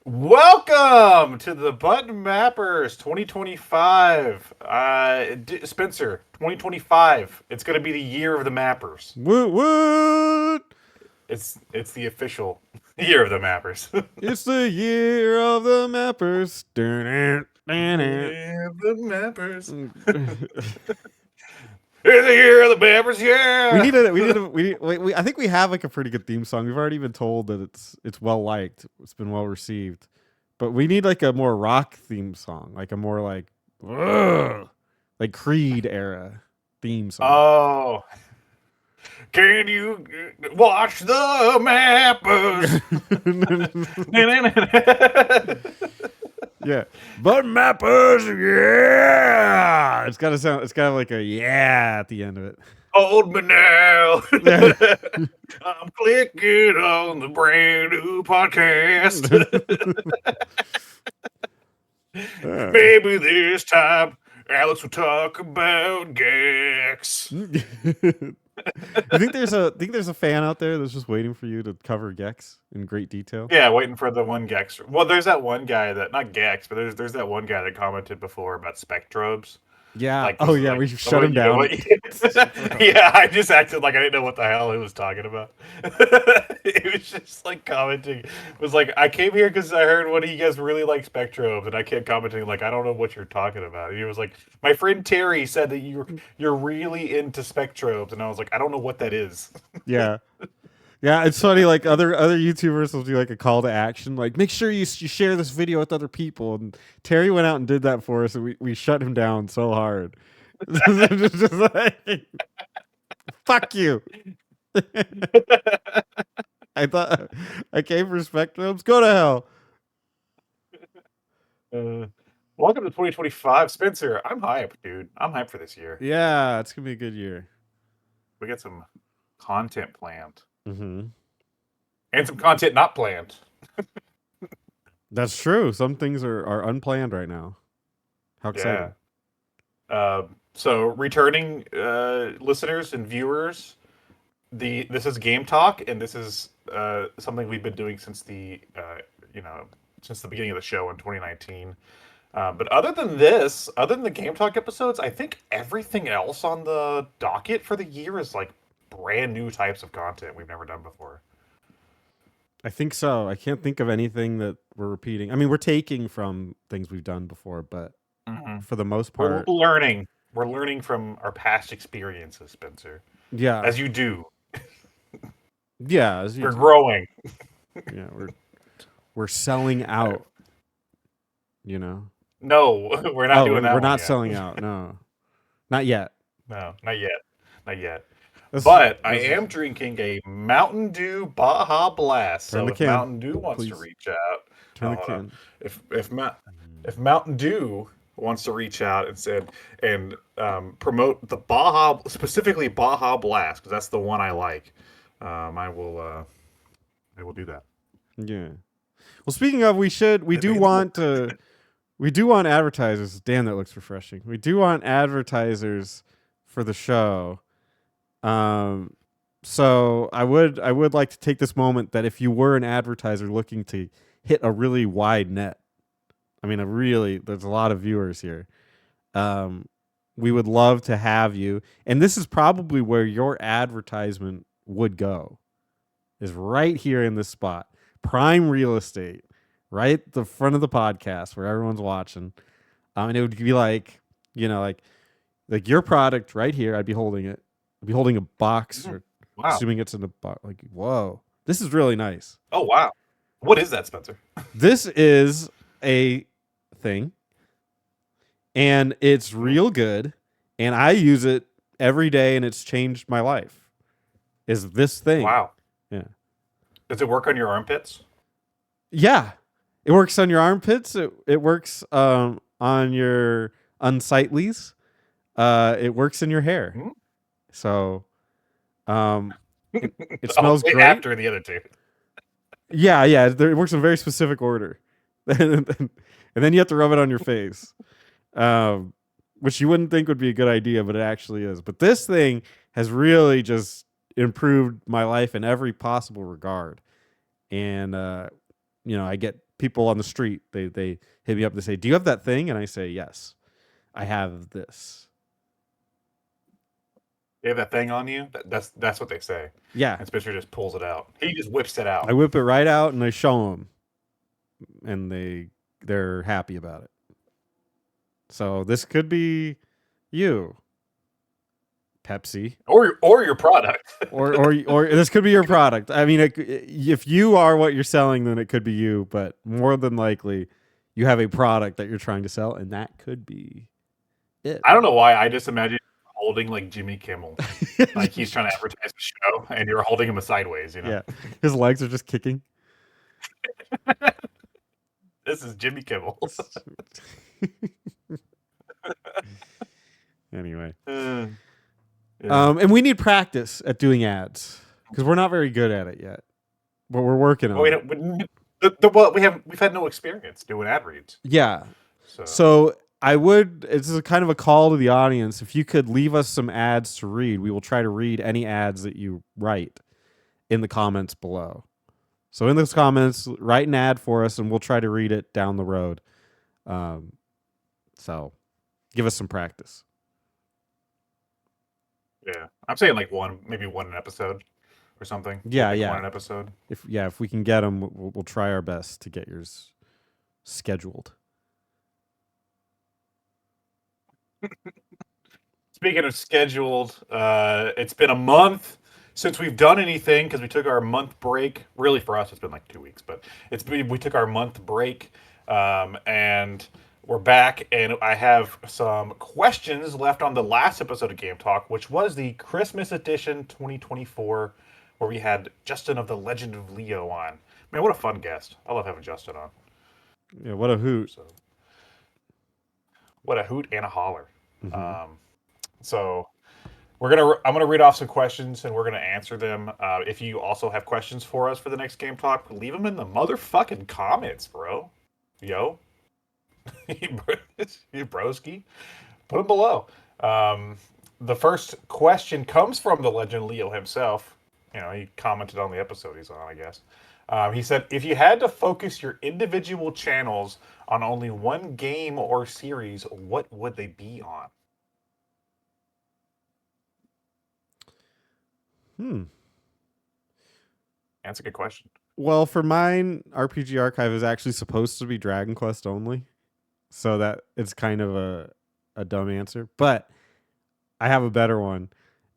Welcome to the Button Mappers 2025. Spencer, 2025. It's going to be the year of the Mappers. What? It's the official year of the Mappers. It's the year of the mappers. Dun, dun, dun, Year of the Mappers. dun. It's the year of the Mappers, we yeah. need a. We need a. We. I think we have like a pretty good theme song. We've already been told that it's well liked. It's been well received, but we need like a more rock theme song, like a more ugh, like Creed era theme song. Oh, can you watch the Mappers? Yeah, but mappers, yeah. It's gotta sound. It's got like a yeah at the end of it. Hold me now. Yeah. I'm clicking on the brand new podcast. Maybe this time Alex will talk about Gex. I think there's a fan out there that's just waiting for you to cover Gex in great detail. Yeah, waiting for the one Gex. Well, there's that one guy that not Gex, but there's that one guy that commented before about spectrobes. Yeah. Like Oh this is yeah, like we shut him down. yeah, I just acted like I didn't know what the hell he was talking about. It was just like commenting. It was like I came here because I heard one of you guys really like spectrobes, and I kept commenting like I don't know what you're talking about. And he was like, my friend Terry said that you're really into spectrobes, and I was like, I don't know what that is. Yeah. Yeah, it's funny. Like other YouTubers will do like a call to action, like make sure you share this video with other people. And Terry went out and did that for us, and we shut him down so hard. Just like, fuck you. I thought I came for spectrums. Go to hell. Uh, Welcome to 2025, Spencer. I'm hyped, dude. I'm hyped for this year. Yeah, it's gonna be a good year. We got some content planned Mm-hmm. and some content not planned. That's true. Some things are unplanned right now. How Yeah. exciting! So returning listeners and viewers, this is Game Talk, and this is something we've been doing since you know since the beginning of the show in 2019. But other than the Game Talk episodes, I think everything else on the docket for the year is like brand new types of content we've never done before. I think so. I can't think of anything that we're repeating. I mean, we're taking from things we've done before, but Hmm. for the most We're part, learning. We're learning from our past experiences, Spencer. yeah, As you do, yeah, as you we're do. growing. Yeah, we're selling out. You know. No, we're not Oh, doing we're that one not yet. selling out. No, not yet. No, not yet. Not yet. Let's, But I let's am drinking a Mountain Dew Baja Blast. turn So the if can, Mountain Dew wants to please. reach out, Turn no, the hold on. can. If Mountain Dew wants to reach out and said and promote the Baja, specifically Baja Blast, because that's the one I like, I will do that. Yeah. Well, speaking of, we do Available. want advertisers. Damn, that looks refreshing. We do want advertisers for the show. Um, so I would like to take this moment that if you were an advertiser looking to hit a really wide net, I mean, there's a lot of viewers here. Um, we would love to have you, and this is probably where your advertisement would go, is right here in this spot, prime real estate, right at the front of the podcast where everyone's watching. And it would be like, like your product right here. I'd be holding it. I'd be holding a box, Mhm. or Wow. assuming it's in the box. Like, whoa, this is really nice. Oh wow. What is that, Spencer? This is a thing, and it's Mm. real good, and I use it every day, and it's changed my life. Is this thing? Wow. Yeah. Does it work on your armpits? Yeah, it works on your armpits. It works on your unsightlies. It works in your hair. Hmm? So um, it Oh, smells great. after the other two. Yeah, yeah. It works in a very specific order, and then you have to rub it on your face, um, which you wouldn't think would be a good idea, but it actually is. But this thing has really just improved my life in every possible regard, and I get people on the street. They hit me up. They say, "Do you have that thing?" And I say, "Yes, I have this." You have that thing on you. That's what they say. Yeah, And Spencer just pulls it out. He just whips it out. I whip it right out and I show them, and they're happy about it. So this could be you, Pepsi, Or your product. or this could be your product. I mean, if you are what you're selling, then it could be you. But more than likely, you have a product that you're trying to sell, and that could be it. I don't know why. I just imagine holding like Jimmy Kimmel, like he's trying to advertise the show, and you're holding him sideways. Yeah, his legs are just kicking. This is Jimmy Kimmel. Anyway, Yeah. and we need practice at doing ads because we're not very good at it yet, but we're working on it. We've had no experience doing ad reads. Yeah. So I would. It's a kind of a call to the audience. If you could leave us some ads to read, we will try to read any ads that you write in the comments below. So in those comments, write an ad for us, and we'll try to read it down the road. So give us some practice. Yeah, I'm saying like maybe one an episode or something. Yeah, like yeah. One an episode. If we can get them, we'll try our best to get yours scheduled. Speaking of scheduled, it's been a month since we've done anything because we took our month break. Really, for us, it's been like 2 weeks, but we took our month break, and we're back. And I have some questions left on the last episode of Game Talk, which was the Christmas edition 2024, where we had Justin of the Legend of Leo on. Man, what a fun guest! I love having Justin on. Yeah, what a hoot! So, what a hoot and a holler. Mm-hmm. So I'm gonna read off some questions and we're gonna answer them. If you also have questions for us for the next Game Talk, leave them in the motherfucking comments, bro. Yo, you broski, put them below. The first question comes from the legend Leo himself. He commented on the episode he's on, I guess. He said, if you had to focus your individual channels on only one game or series, what would they be on? That's a good question. Well, for mine, RPG Archive is actually supposed to be Dragon Quest only, so that it's kind of a dumb answer. But I have a better one.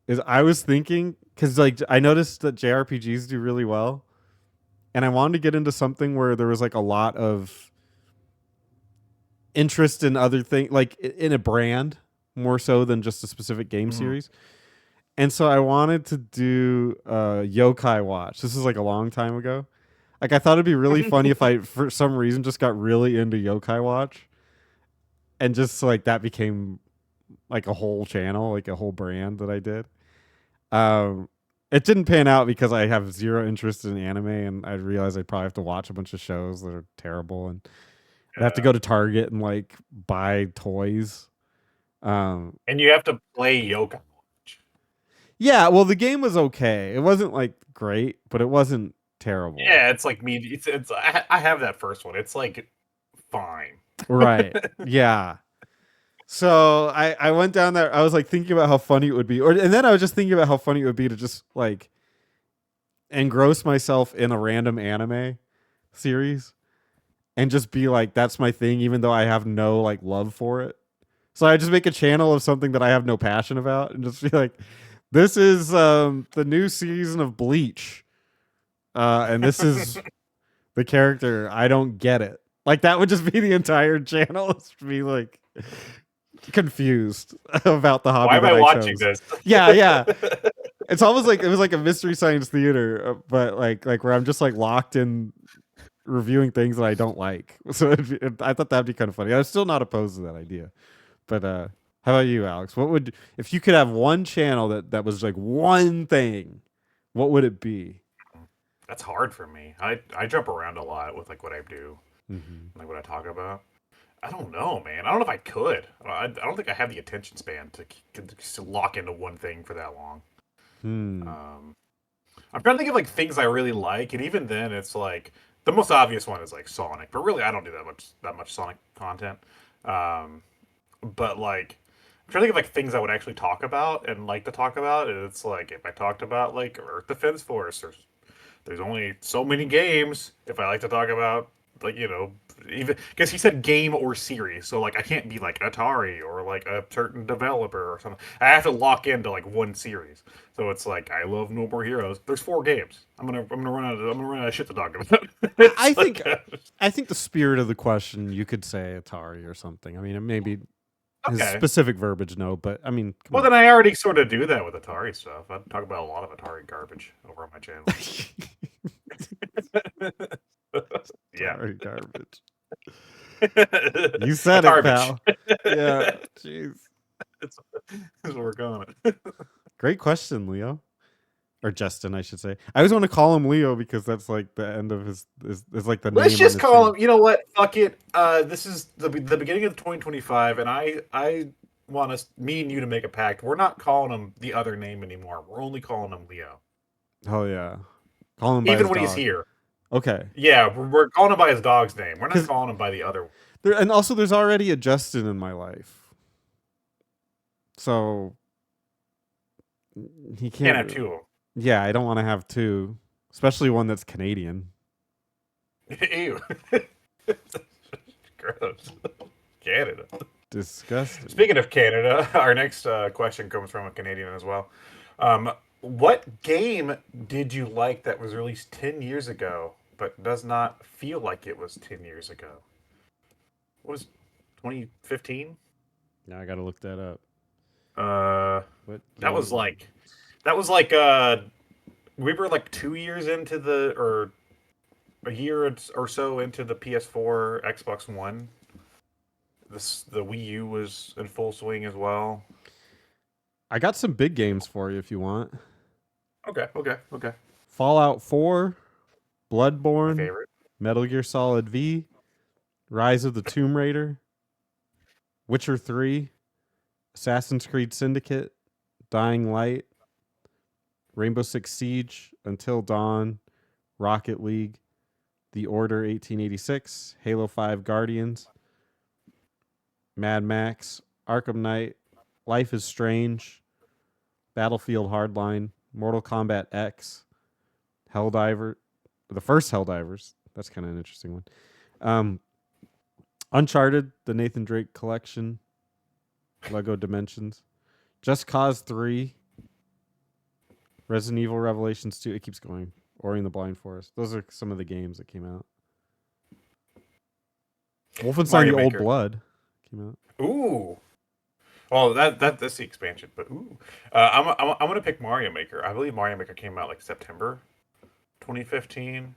Is I was thinking because like I noticed that JRPGs do really well, and I wanted to get into something where there was like a lot of interest in other things, like in a brand more so than just a specific game series. And so I wanted to do Yokai Watch. This is like a long time ago. Like I thought it'd be really funny if I, for some reason, just got really into Yokai Watch, and just like that became like a whole channel, like a whole brand that I did. It didn't pan out because I have zero interest in anime, and I realized I'd probably have to watch a bunch of shows that are terrible, and I'd have to go to Target and like buy toys. And you have to play Yokai. Yeah, well, the game was okay. It wasn't like great, but it wasn't terrible. Yeah, it's like me. It's. I have that first one. It's like fine. Right. Yeah. So I went down there. I was like thinking about how funny it would be, and then I was just thinking about how funny it would be to just like engross myself in a random anime series and just be like, that's my thing, even though I have no like love for it. So I just make a channel of something that I have no passion about, and just be like, this is the new season of Bleach, and this is the character. I don't get it. Like that would just be the entire channel. It's be like confused about the hobby. Why am that I watching chose. this? Yeah. It's almost like it was like a Mystery Science Theater, but like where I'm just like locked in reviewing things that I don't like. So I thought that'd be kind of funny. I'm still not opposed to that idea. But how about you, Alex? What would, if you could have one channel that was like one thing, what would it be? That's hard for me. I jump around a lot with like what I do, like what I talk about. I don't know, man. I don't know if I could. I don't think I have the attention span to lock into one thing for that long. I'm trying to think of like things I really like, and even then, it's like The most obvious one is like Sonic, but really I don't do that much Sonic content. Um, but like I'm trying to think of like things I would actually talk about and like to talk about. And it's like if I talked about like Earth Defense Force, there's only so many games. If I like to talk about like even because he said game or series, so like I can't be like Atari or like a certain developer or something. I have to lock into like one series. So it's like I love No More Heroes. There's 4 games. I'm gonna run out of shit to talk about. I It's think like I think the spirit of the question, you could say Atari or something. I mean, maybe his okay. specific verbiage, no, but I mean, come Well, on. then I already sort of do that with Atari stuff. I talk about a lot of Atari garbage over on my channel. Yeah. Atari garbage. You said it, Atari bitch. pal. Yeah, jeez. That's what we're going with. Great question, Leo. Or Justin, I should say. I always want to call him Leo because that's like the end of his is like the Let's name on just his call stream. him. You know what? Fuck it. This is the beginning of 2025, and I want us, me and you, to make a pact. We're not calling him the other name anymore. We're only calling him Leo, Oh yeah. Call him by even his when he's dog. here. Okay. Yeah, we're calling him by his dog's name. We're not Because calling him by the other. there and also there's already a Justin in my life. So he Can't can't have two of yeah, I don't want to have two. Especially one that's Canadian. them. Ew. Gross. Canada. Disgusting. Speaking of Canada, our next question comes from a Canadian as well. What game did you like that was released 10 years ago, but does not feel like it was 10 years ago? What was 2015? Now I gotta look that up. Uh, What that was game? like, that was like, we were like 2 years into or a year or so into the PS4, Xbox One. The Wii U was in full swing as well. I got some big games for you if you want. Okay. Fallout 4, My Bloodborne, favorite. Metal Gear Solid V, Rise of the Tomb Raider, Witcher 3, Assassin's Creed Syndicate, Dying Light, Rainbow Six Siege, Until Dawn, Rocket League, The Order 1886, Halo 5 Guardians, Mad Max, Arkham Knight, Life is Strange, Battlefield Hardline, Mortal Kombat X, Helldiver, the first Helldivers. That's kind of an interesting one. Uncharted, the Nathan Drake collection, Lego Dimensions, Just Cause 3, Resident Evil Revelations 2. It keeps going. Ori and the Blind Forest. Those are some of the games that came out. Wolfenstein Mario The Old Maker. Blood came out. Ooh. Well, that's the expansion, but ooh, I'm gonna pick Mario Maker. I believe Mario Maker came out like September 2015.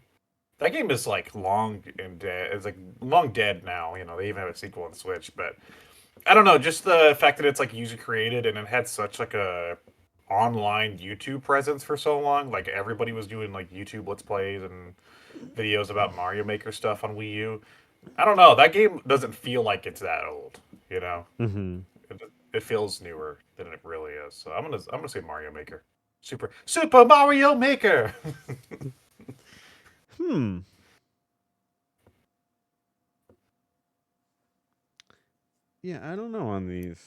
That game is like long and dead. It's like long dead now. They even have a sequel on Switch, but I don't know. Just the fact that it's like user created and it had such like a online YouTube presence for so long. Like everybody was doing like YouTube Let's Plays and videos about Mario Maker stuff on Wii U. I don't know. That game doesn't feel like it's that old. You know. Mm-hmm. It feels newer than it really is. So I'm gonna say Mario Maker. Super Mario Maker. Hmm. Yeah, I don't know on these.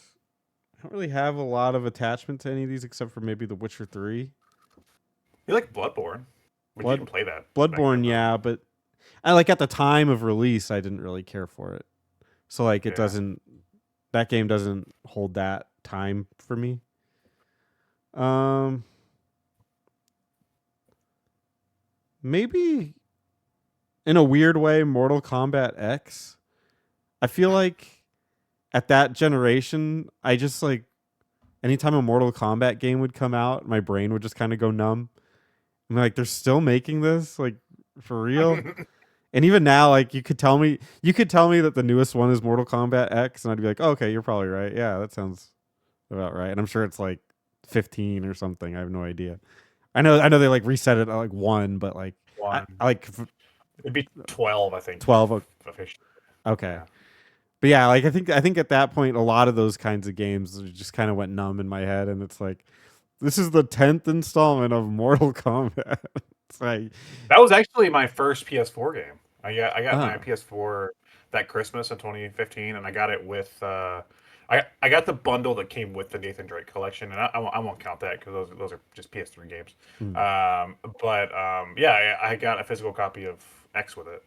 I don't really have a lot of attachment to any of these except for maybe The Witcher 3. You like Bloodborne? But you Blood didn't play that back then, Bloodborne, though. yeah, but I like at the time of release I didn't really care for it. So like it Yeah. doesn't that game doesn't hold that time for me. Um Maybe in a weird way Mortal Kombat X. I feel like at that generation I just like anytime a Mortal Kombat game would come out, my brain would just kind of go numb. I'm like, they're still making this, like, for real. And even now, like, you could tell me that the newest one is Mortal Kombat X, and I'd be like, oh, okay, you're probably right. Yeah, that sounds about right. And I'm sure it's like 15 or something. I have no idea. I know they like reset it at like 1, but like One. I like It'd be 12, I think. 12. Officially. Okay. Yeah. But yeah, like I think at that point a lot of those kinds of games just kind of went numb in my head, and it's like this is the 10th installment of Mortal Kombat. like, That was actually my first PS4 game. I got my oh, PS4 that Christmas in 2015, and I got it with I got the bundle that came with the Nathan Drake collection, and I won't count that because those are just PS3 games. mm. Yeah, I got a physical copy of X with it,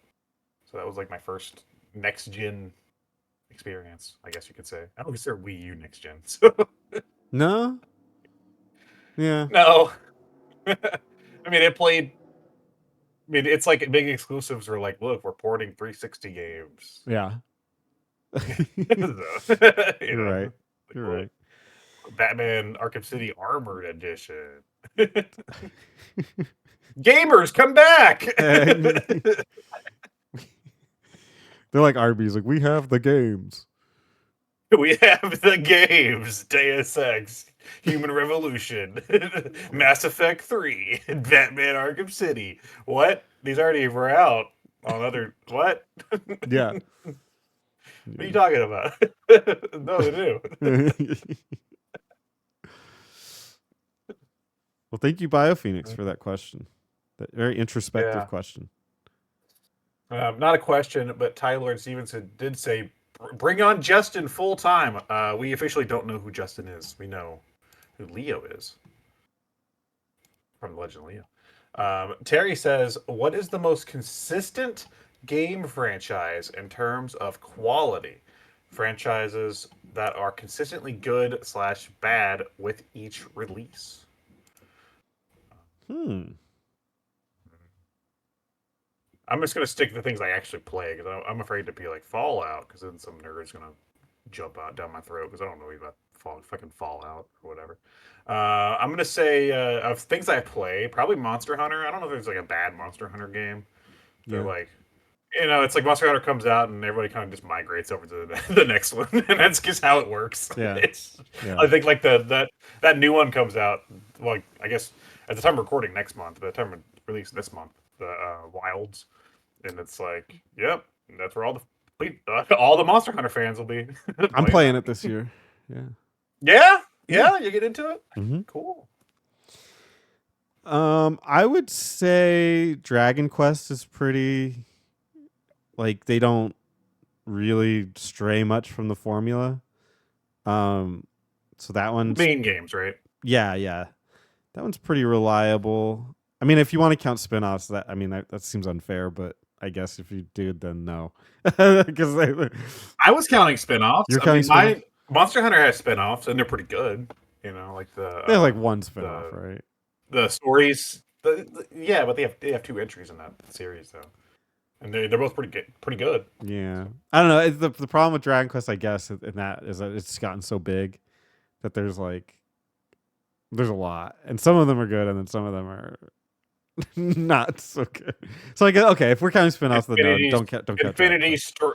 so that was like my first next gen experience, I guess you could say. I don't consider Wii U next gen, so No, yeah, no. I mean, it played. I mean, it's like big exclusives are like, look, we're porting 360 games. yeah. So, you You're know, right. like, You're look, right. Batman Arkham City Armored Edition. Gamers, come back! And they're like Arby's, like we have the games. We have the games: Deus Ex, Human Revolution, Mass Effect 3, Batman Arkham City. What? These already were out on other. What? Yeah. What are you talking about? No, they do. Well, thank you, BioPhoenix, for that question. That very introspective Yeah. question. Not a question, but Tyler Stevenson did say, "Bring on Justin full time." We officially don't know who Justin is. We know who Leo is from the Legend of Leo. Terry says, "What is the most consistent game franchise in terms of quality? Franchises that are consistently good slash bad with each release." Hmm. I'm just gonna stick to the things I actually play because I'm afraid to be like Fallout because then some nerd's gonna jump out down my throat because I don't know about fucking Fallout or whatever. I'm gonna say of things I play, probably Monster Hunter. I don't know if there's like a bad Monster Hunter game. They're Yeah. like, it's like Monster Hunter comes out and everybody kind of just migrates over to the next one, and that's just how it works. Yeah. It's Yeah. I think like that new one comes out, like I guess at the time of recording next month, by the time of release this month, the Wilds, and it's like, yep, that's where all the Monster Hunter fans will be I'm playing playing that. it this year. Yeah. Yeah, Yeah. yeah, you get into it. Mm-hmm. Cool. I would say Dragon Quest is pretty like they don't really stray much from the formula. So that one's Main games, right? yeah. That one's pretty reliable. I mean, if you want to count spin-offs, that seems unfair, but I guess if you do, then no. Because I was counting spin-offs. you're I counting mean, spin-offs? my Monster Hunter has spin-offs, and they're pretty good. Like They have like one spin-off, the right? the stories. Yeah, but they have two entries in that series though, and they're both pretty good. Yeah. I don't know. The problem with Dragon Quest, I guess, in that is that it's gotten so big that there's a lot, and some of them are good, and then some of them are not so good. So I guess okay, if we're counting spin-offs, then no, Infinity's don't count Dragon Infinity Quest. Sto-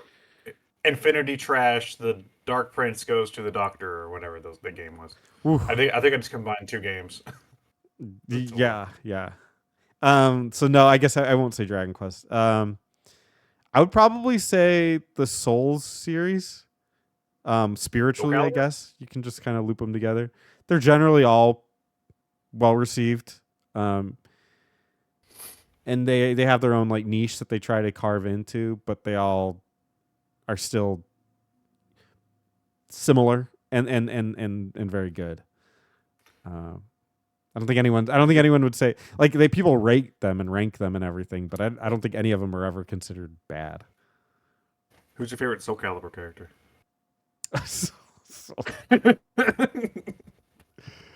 Infinity Trash. The Dark Prince goes to the Doctor, or whatever the game was. Whew. I think I just combined two games. That's all. Yeah. So no, I guess I won't say Dragon Quest. I would probably say the Souls series. Soul Spiritually, I Calibur? guess you can just kind of loop them together. They're generally all well received. And they have their own like niche that they try to carve into, but they all are still similar and very good. I don't think anyone would say like people rate them and rank them and everything, but I don't think any of them are ever considered bad. Who's your favorite Soul Calibur character? So-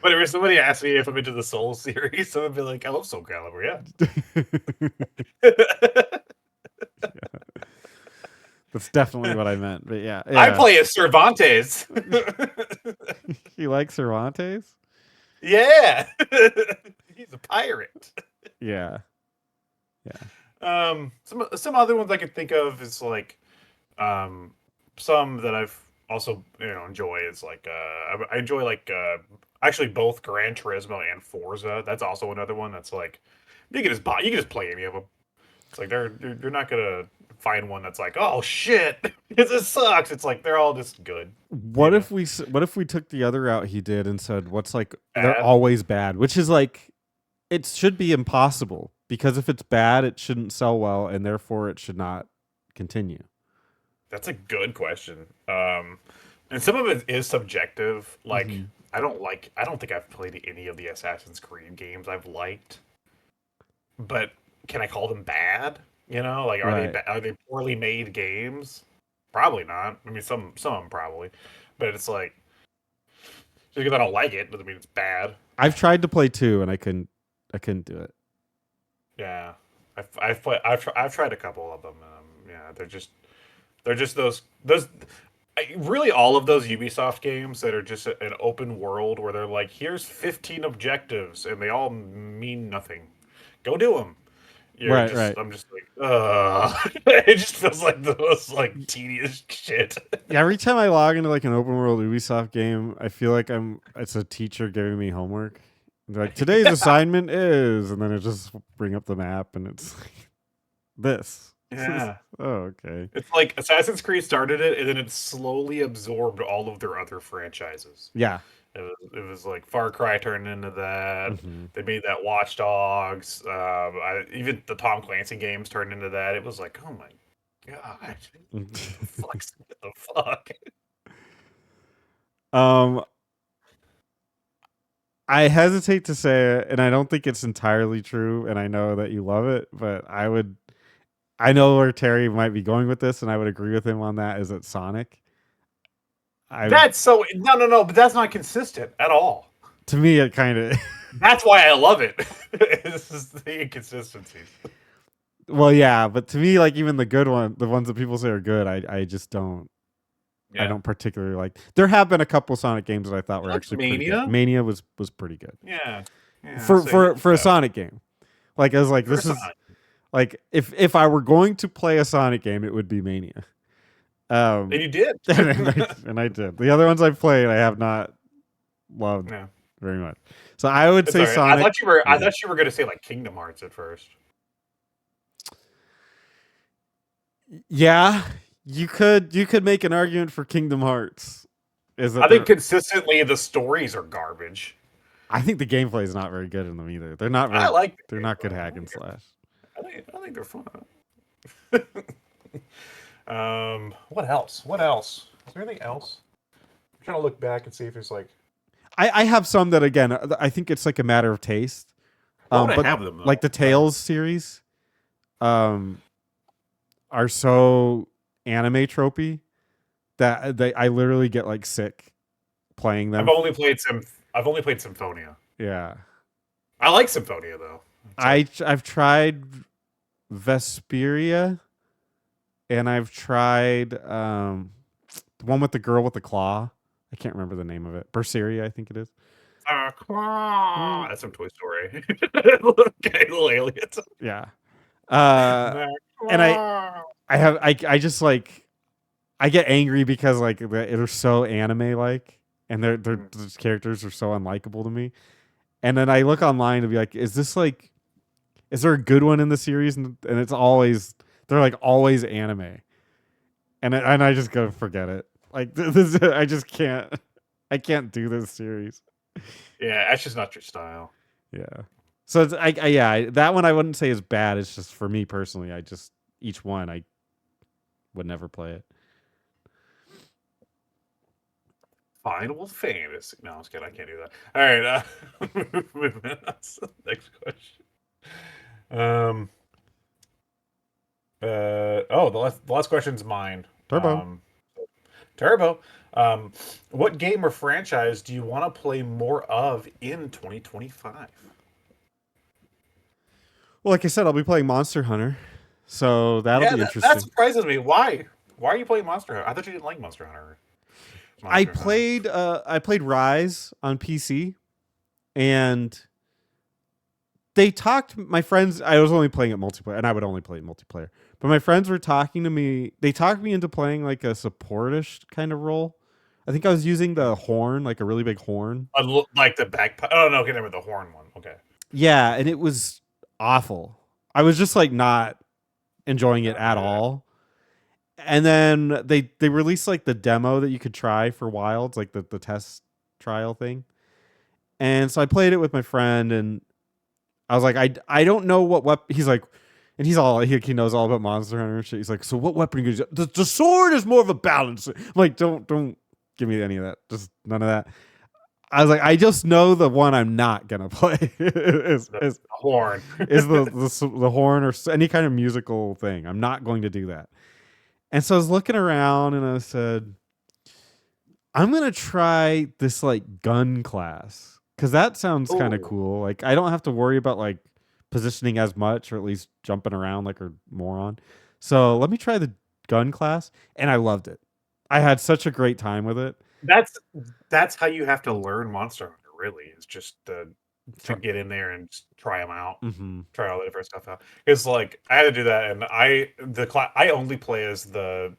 Whenever somebody asks me if I'm into the Soul series, I'd be like, I love Soul Calibur, yeah. That's definitely what I meant. But yeah. I play as Cervantes. You like Cervantes? Yeah. He's a pirate. Yeah. Some other ones I could think of is like some that I've also enjoy is like I enjoy like actually both Gran Turismo and Forza. That's also another one that's like you can just play any of them. It's like you're not gonna find one that's like, oh shit, this sucks. It's like they're all just good. What if we took the other route he did and said what's like they're Bad. always bad, which is like it should be impossible because if it's bad, it shouldn't sell well, and therefore it should not continue. That's a good question. And some of it is subjective. Like, Mm-hmm. I don't think I've played any of the Assassin's Creed games I've liked. But can I call them bad? You know, like Right. are they poorly made games? Probably not. I mean, some of them probably, but it's like just because I don't like it doesn't mean it's bad. I've tried to play 2, and I couldn't do it. Yeah, I've tried a couple of them. Yeah, they're just those. Really, all of those Ubisoft games that are just an open world where they're like, here's 15 objectives and they all mean nothing. Go do them. Right, right. I'm just like, it just feels like the most like tedious shit. Yeah, every time I log into like an open world Ubisoft game, I feel like it's a teacher giving me homework. They're like, today's assignment is, and then it just bring up the map, and it's like this. Yeah. Oh, okay. It's like Assassin's Creed started it and then it slowly absorbed all of their other franchises. Yeah. It was like Far Cry turned into that. Hmm. They made that Watch Dogs. Even the Tom Clancy games turned into that. It was like, oh my god, what the fuck? um, I hesitate to say it, and I don't think it's entirely true, and I know that you love it, but I know where Terry might be going with this, and I would agree with him on that. Is it Sonic? I That's so no, but that's not consistent at all. To me, it kind of. That's why I love it. This is the inconsistencies. Well, yeah, but to me, like even the good one, the ones that people say are good, I just don't. I Yeah, don't particularly like. There have been a couple Sonic games that I thought were like actually pretty good. Mania. Mania was pretty good Yeah, yeah. for for a Sonic game. Like I was like, For this is Sonic. like if I were going to play a Sonic game, it would be Mania. And you did. And I did. The other ones I've played, I have not loved Yeah. very much. So I would It's say all right. Sonic. I thought you were going to say like Kingdom Hearts at first. Yeah, you could make an argument for Kingdom Hearts. Is that I think consistently the stories are garbage. I think the gameplay is not very good in them either. They're not I very. like. They're not good hack and slash. I think they're fun. What else? What else? Is there anything else? I'm trying to look back and see if there's like. I have some that again. I think it's like a matter of taste. Why would I But have them? Though? like the Tales series, are so anime tropey that I literally get like sick playing them. I've only played Symphonia. Yeah, I like Symphonia though. I've tried Vesperia, and I've tried the one with the girl with the claw. I can't remember the name of it. Berseria, I think it is. That's from Toy Story. Okay, little aliens. Yeah. And I just like I get angry because like they're so anime like, and those characters are so unlikable to me. And then I look online to be like, is there a good one in the series? And it's always they're like always anime, and I just go forget it. Like this, I can't do this series. Yeah, that's just not your style. Yeah. So it's yeah, that one I wouldn't say is bad. It's just for me personally, I just each one I would never play it. Final Fantasy. No, I was kidding. I can't do that. All right. Moving on to the next question. The last question's mine. Turbo. Turbo. What game or franchise do you want to play more of in 2025? Well, like I said, I'll be playing Monster Hunter, so that'll be interesting. That surprises me. Why? Why are you playing Monster Hunter? I thought you didn't like Monster Hunter. I played Rise on PC, and they talked. My friends, I was only playing it multiplayer, and I would only play it multiplayer. But my friends were talking to me. They talked me into playing like a supportish kind of role. I think I was using the horn, like a really big horn. Like the backpack. Oh no, okay, never the horn one. Okay. Yeah, and it was awful. I was just like not enjoying it at all. And then they released like the demo that you could try for Wilds, like the test trial thing. And so I played it with my friend, and I was like, I don't know what weapon. He's like, and he knows all about Monster Hunter and shit. He's like, so what weapon are you gonna use? The sword is more of a balance. I'm like, don't give me any of that. Just none of that. I was like, I just know the one I'm not gonna play The horn. is the horn or any kind of musical thing. I'm not going to do that. And so I was looking around and I said, I'm gonna try this like gun class because that sounds kind of Ooh. cool. Like I don't have to worry about like positioning as much or at least jumping around like a moron. So let me try the gun class, and I loved it. I had such a great time with it. That's how you have to learn Monster Hunter. Really, is just to Try, get in there and just try them out, mm-hmm. try all the different stuff out. It's like I had to do that, and I only play as the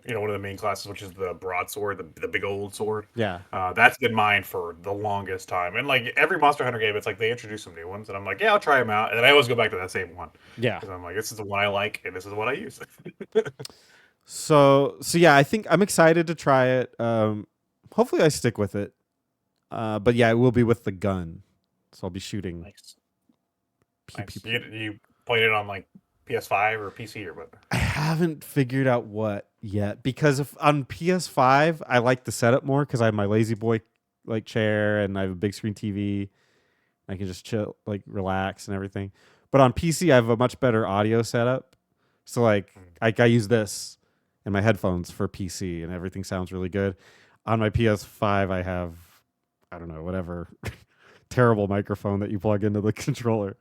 one of the main classes, which is the broadsword, the big old sword. Yeah, That's been mine for the longest time. And like every Monster Hunter game, it's like they introduce some new ones, and I'm like, yeah, I'll try them out. And then I always go back to that same one yeah. because I'm like, this is the one I like, and this is what I use. So yeah, I think I'm excited to try it. Hopefully I stick with it. But yeah, it will be with the gun, so I'll be shooting. Nice, Pew, pew, nice. pew. You played it on like PS5 or PC or what? I haven't figured out what yet because if on PS5 I like the setup more because I have my lazy boy like chair and I have a big screen TV. I can just chill, like relax and everything. But on PC I have a much better audio setup. So like I use this and my headphones for PC and everything sounds really good. On my PS5 I have, I don't know, whatever terrible microphone that you plug into the controller.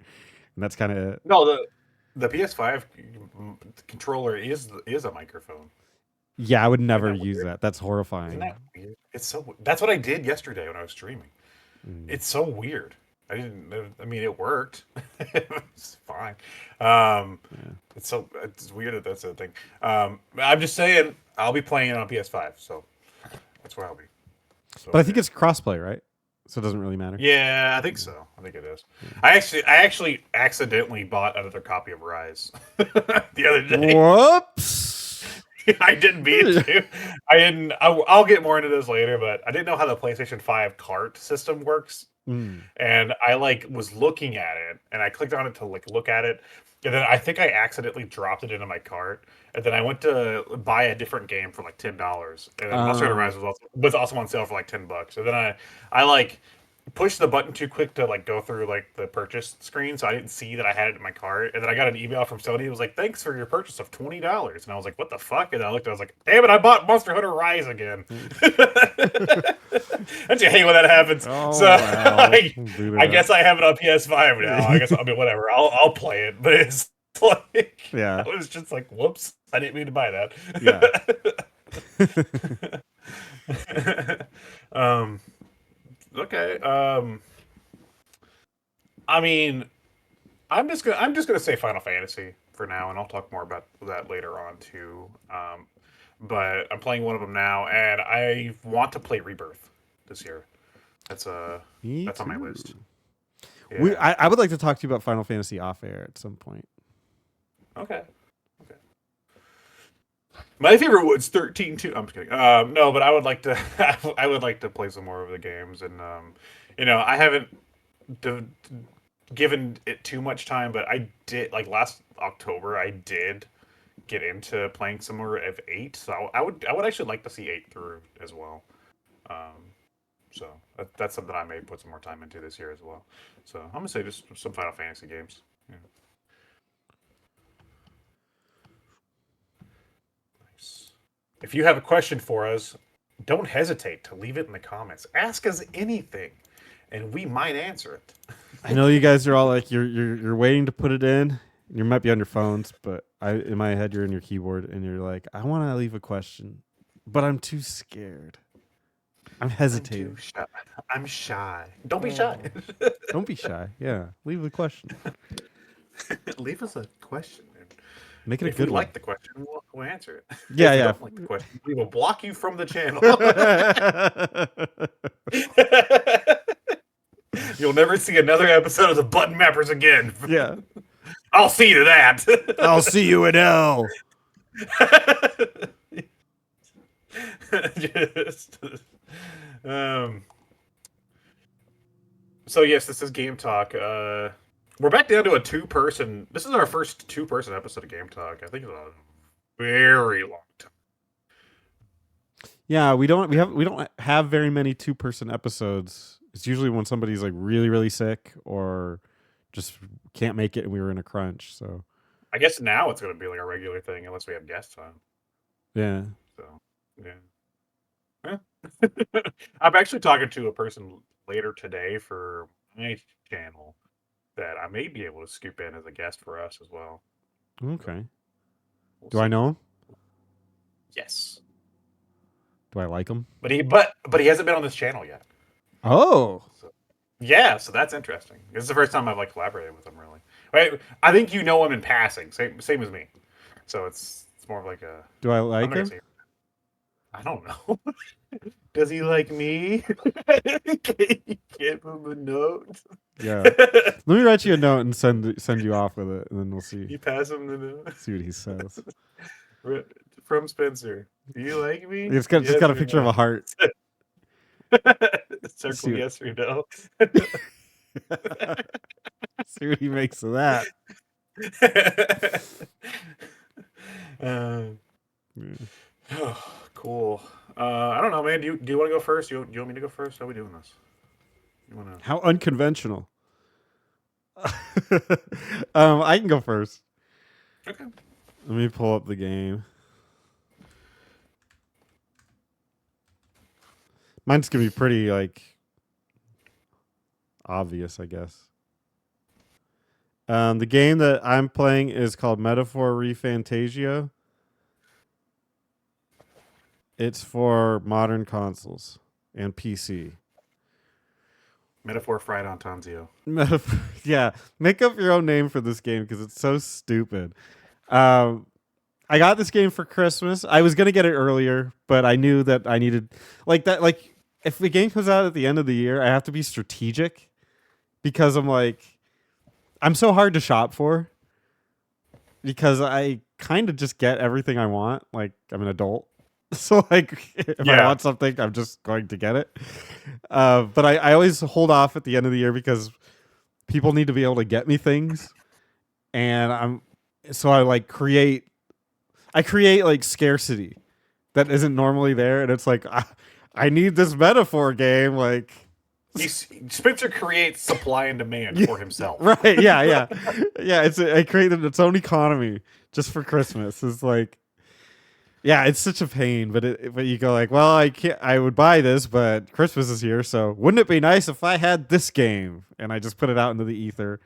And that's kind of it. No, the PS5 controller is a microphone. Yeah, I would Isn't never that use weird? that. That's Isn't horrifying. that weird? That's what I did yesterday when I was streaming. Mm. It's so weird. I didn't. I mean, it worked. It's fine. Um, Yeah. it's weird that that's a thing. I'm just saying I'll be playing it on PS5, so that's where I'll be. So But I think yeah. it's crossplay, right? So it doesn't really matter. Yeah, I think so. I think it is. I actually accidentally bought another copy of Rise the other day. Whoops. I didn't mean to. I didn't. I'll get more into this later, but I didn't know how the PlayStation 5 cart system works. Mm. And I like was looking at it, and I clicked on it to like look at it, and then I think I accidentally dropped it into my cart, and then I went to buy a different game for like $10, and then Monster Hunter Rise was also on sale for like $10, and then I like pushed the button too quick to like go through like the purchase screen, so I didn't see that I had it in my cart, and then I got an email from Sony. It was like, "Thanks for your purchase of $20," and I was like, "What the fuck?" And I looked, I was like, "Damn it! I bought Monster Hunter Rise again." Don't you hate when that happens? Oh, So wow. I guess I have it on PS5 now. I guess I mean whatever. I'll play it, but it's like Yeah. I was just like, whoops, I didn't mean to buy that. Yeah. Okay. I mean, I'm just gonna say Final Fantasy for now, and I'll talk more about that later on too. But I'm playing one of them now, and I want to play Rebirth this year. That's Me that's on my too. list. We, Yeah. I would like to talk to you about Final Fantasy off air at some point. Okay. Okay. My favorite was 13 too. I'm just kidding. No, but I would like to. I would like to play some more of the games, and I haven't d- given it too much time, but I did like last October. I did get into playing some more of 8, so I would actually like to see 8 through as well. Um, so that's something I may put some more time into this year as well. So I'm gonna say just some Final Fantasy games. Yeah. Nice. If you have a question for us, don't hesitate to leave it in the comments. Ask us anything, and we might answer it. I know you guys are all like you're waiting to put it in. You might be on your phones, but in my head you're in your keyboard and you're like, I want to leave a question, but I'm too scared. I'm hesitating. I'm too shy. I'm shy. Don't be shy. Don't be shy. Yeah, leave a question. Leave us a question. And Make it a if we good one. like the question, we'll answer it. Yeah, If we yeah. don't like the question, we will block you from the channel. You'll never see another episode of the Button Mappers again. Yeah. I'll see you to that. I'll see you in hell. Just, um. So yes, this is Game Talk. We're back down to a two-person. This is our first two-person episode of Game Talk. I think it's a very long time. Yeah, we don't have very many 2-person episodes. It's usually when somebody's like really really sick or just can't make it and we were in a crunch. So I guess now it's going to be like a regular thing unless we have guests on. yeah. So yeah. I'm actually talking to a person later today for my channel that I may be able to scoop in as a guest for us as well. Okay. We'll Do I see. know him? Yes, Do I like him? but he hasn't been on this channel yet. Oh. So, yeah, so that's interesting. This is the first time I've like collaborated with him really. Right? I think you know him in passing, same as me. So it's more of like a. Do I I'm like not gonna him? say. I don't know. Does he like me? Can you give him a note? Yeah. Let me write you a note and send you off with it, and then we'll see You pass him the note. see what he says. From Spencer. Do you like me? It's got just Yes got a or picture of no? a heart. Circle See what- yes or no. See what he makes of that. uh, Yeah. cool. I don't know, man. Do you want to go first? Do you want me to go first? How are we doing this? You want to? How unconventional. I can go first. Okay. Let me pull up the game. Mine's gonna be pretty like obvious, I guess. The game that I'm playing is called Metaphor ReFantazio. It's for modern consoles and PC. Metaphor fried on Tanzio. Yeah, make up your own name for this game because it's so stupid. I got this game for Christmas. I was gonna get it earlier, but I knew that I needed like that. Like, if the game comes out at the end of the year, I have to be strategic because I'm so hard to shop for because I kind of just get everything I want. Like, I'm an adult. So like if I Yeah. want something, I'm just going to get it. But I always hold off at the end of the year because people need to be able to get me things. And I create like scarcity that isn't normally there. And it's like, I need this metaphor game. Like, Spencer creates supply and demand for himself. right. Yeah. Yeah. Yeah. I created its own economy just for Christmas. It's like, yeah, it's such a pain, but you go like, well, I would buy this, but Christmas is here, so wouldn't it be nice if I had this game? And I just put it out into the ether,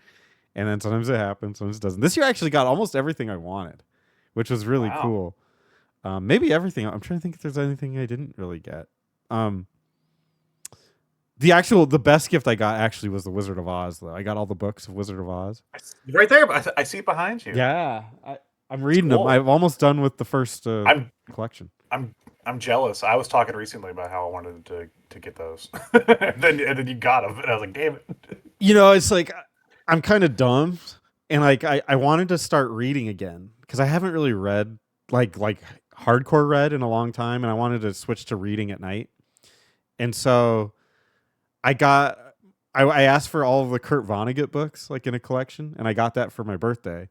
and then sometimes it happens, sometimes it doesn't. This year I actually got almost everything I wanted, which was really Wow. cool. Maybe everything. I'm trying to think if there's anything I didn't really get. The best gift I got actually was the Wizard of Oz, though. I got all the books of Wizard of Oz. Right there, I see it behind you. Yeah, I'm reading Cool. them. I'm almost done with the first collection. I'm jealous. I was talking recently about how I wanted to get those, and then you got them, and I was like, damn it. It's like I'm kind of dumb, and like I wanted to start reading again because I haven't really read like hardcore read in a long time, and I wanted to switch to reading at night. And so I asked for all of the Kurt Vonnegut books like in a collection, and I got that for my birthday.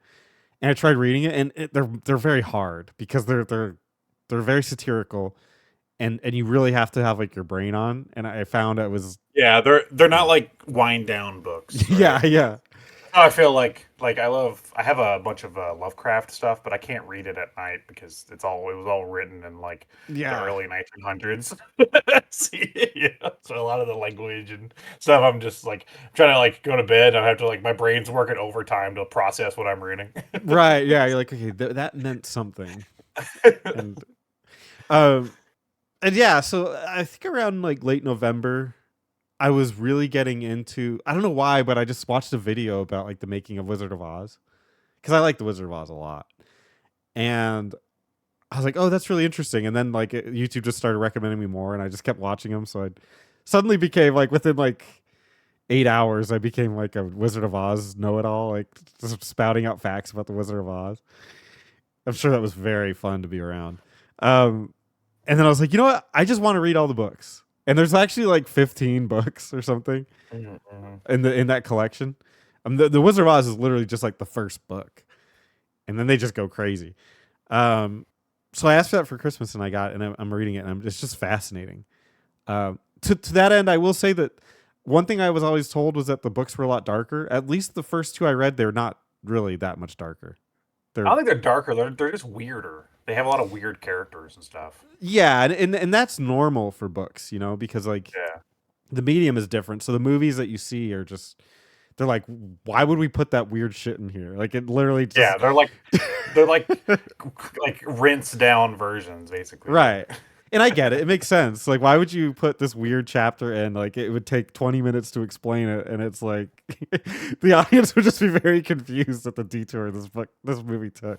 And I tried reading it, and they're very hard because they're very satirical, and you really have to have like your brain on. And I found it was Yeah, they're not like wind down books. Right? yeah. I feel like I have a bunch of Lovecraft stuff, but I can't read it at night because it was all written in like the early 1900s. Yeah, so a lot of the language and stuff, I'm just like trying to like go to bed. And I have to like my brain's working overtime to process what I'm reading. Right. Yeah. You're like, okay, that meant something. And and yeah, so I think around like late November, I was really getting into, I don't know why, but I just watched a video about like the making of Wizard of Oz because I like the Wizard of Oz a lot. And I was like, oh, that's really interesting. And then like YouTube just started recommending me more, and I just kept watching them. So I suddenly became like within like 8 hours, I became like a Wizard of Oz know-it-all, like just spouting out facts about the Wizard of Oz. I'm sure that was very fun to be around. And then I was like, you know what? I just want to read all the books. And there's actually like 15 books or something Mhm. in that collection. The Wizard of Oz is literally just like the first book, and then they just go crazy. Um, so I asked for that for Christmas, and I got it, and I'm reading it, and it's just fascinating. To that end, I will say that one thing I was always told was that the books were a lot darker. At least the first two I read, they're not really that much darker. I They're don't think they're darker. They're just weirder. They have a lot of weird characters and stuff. yeah, and that's normal for books, because like Yeah. the medium is different. So the movies that you see are just they're like, why would we put that weird shit in here? Like it literally Yeah, just they're like rinsed down versions, basically. right. And I get it. It makes sense. Like, why would you put this weird chapter in? Like, it would take 20 minutes to explain it, and it's like the audience would just be very confused at the detour this movie took.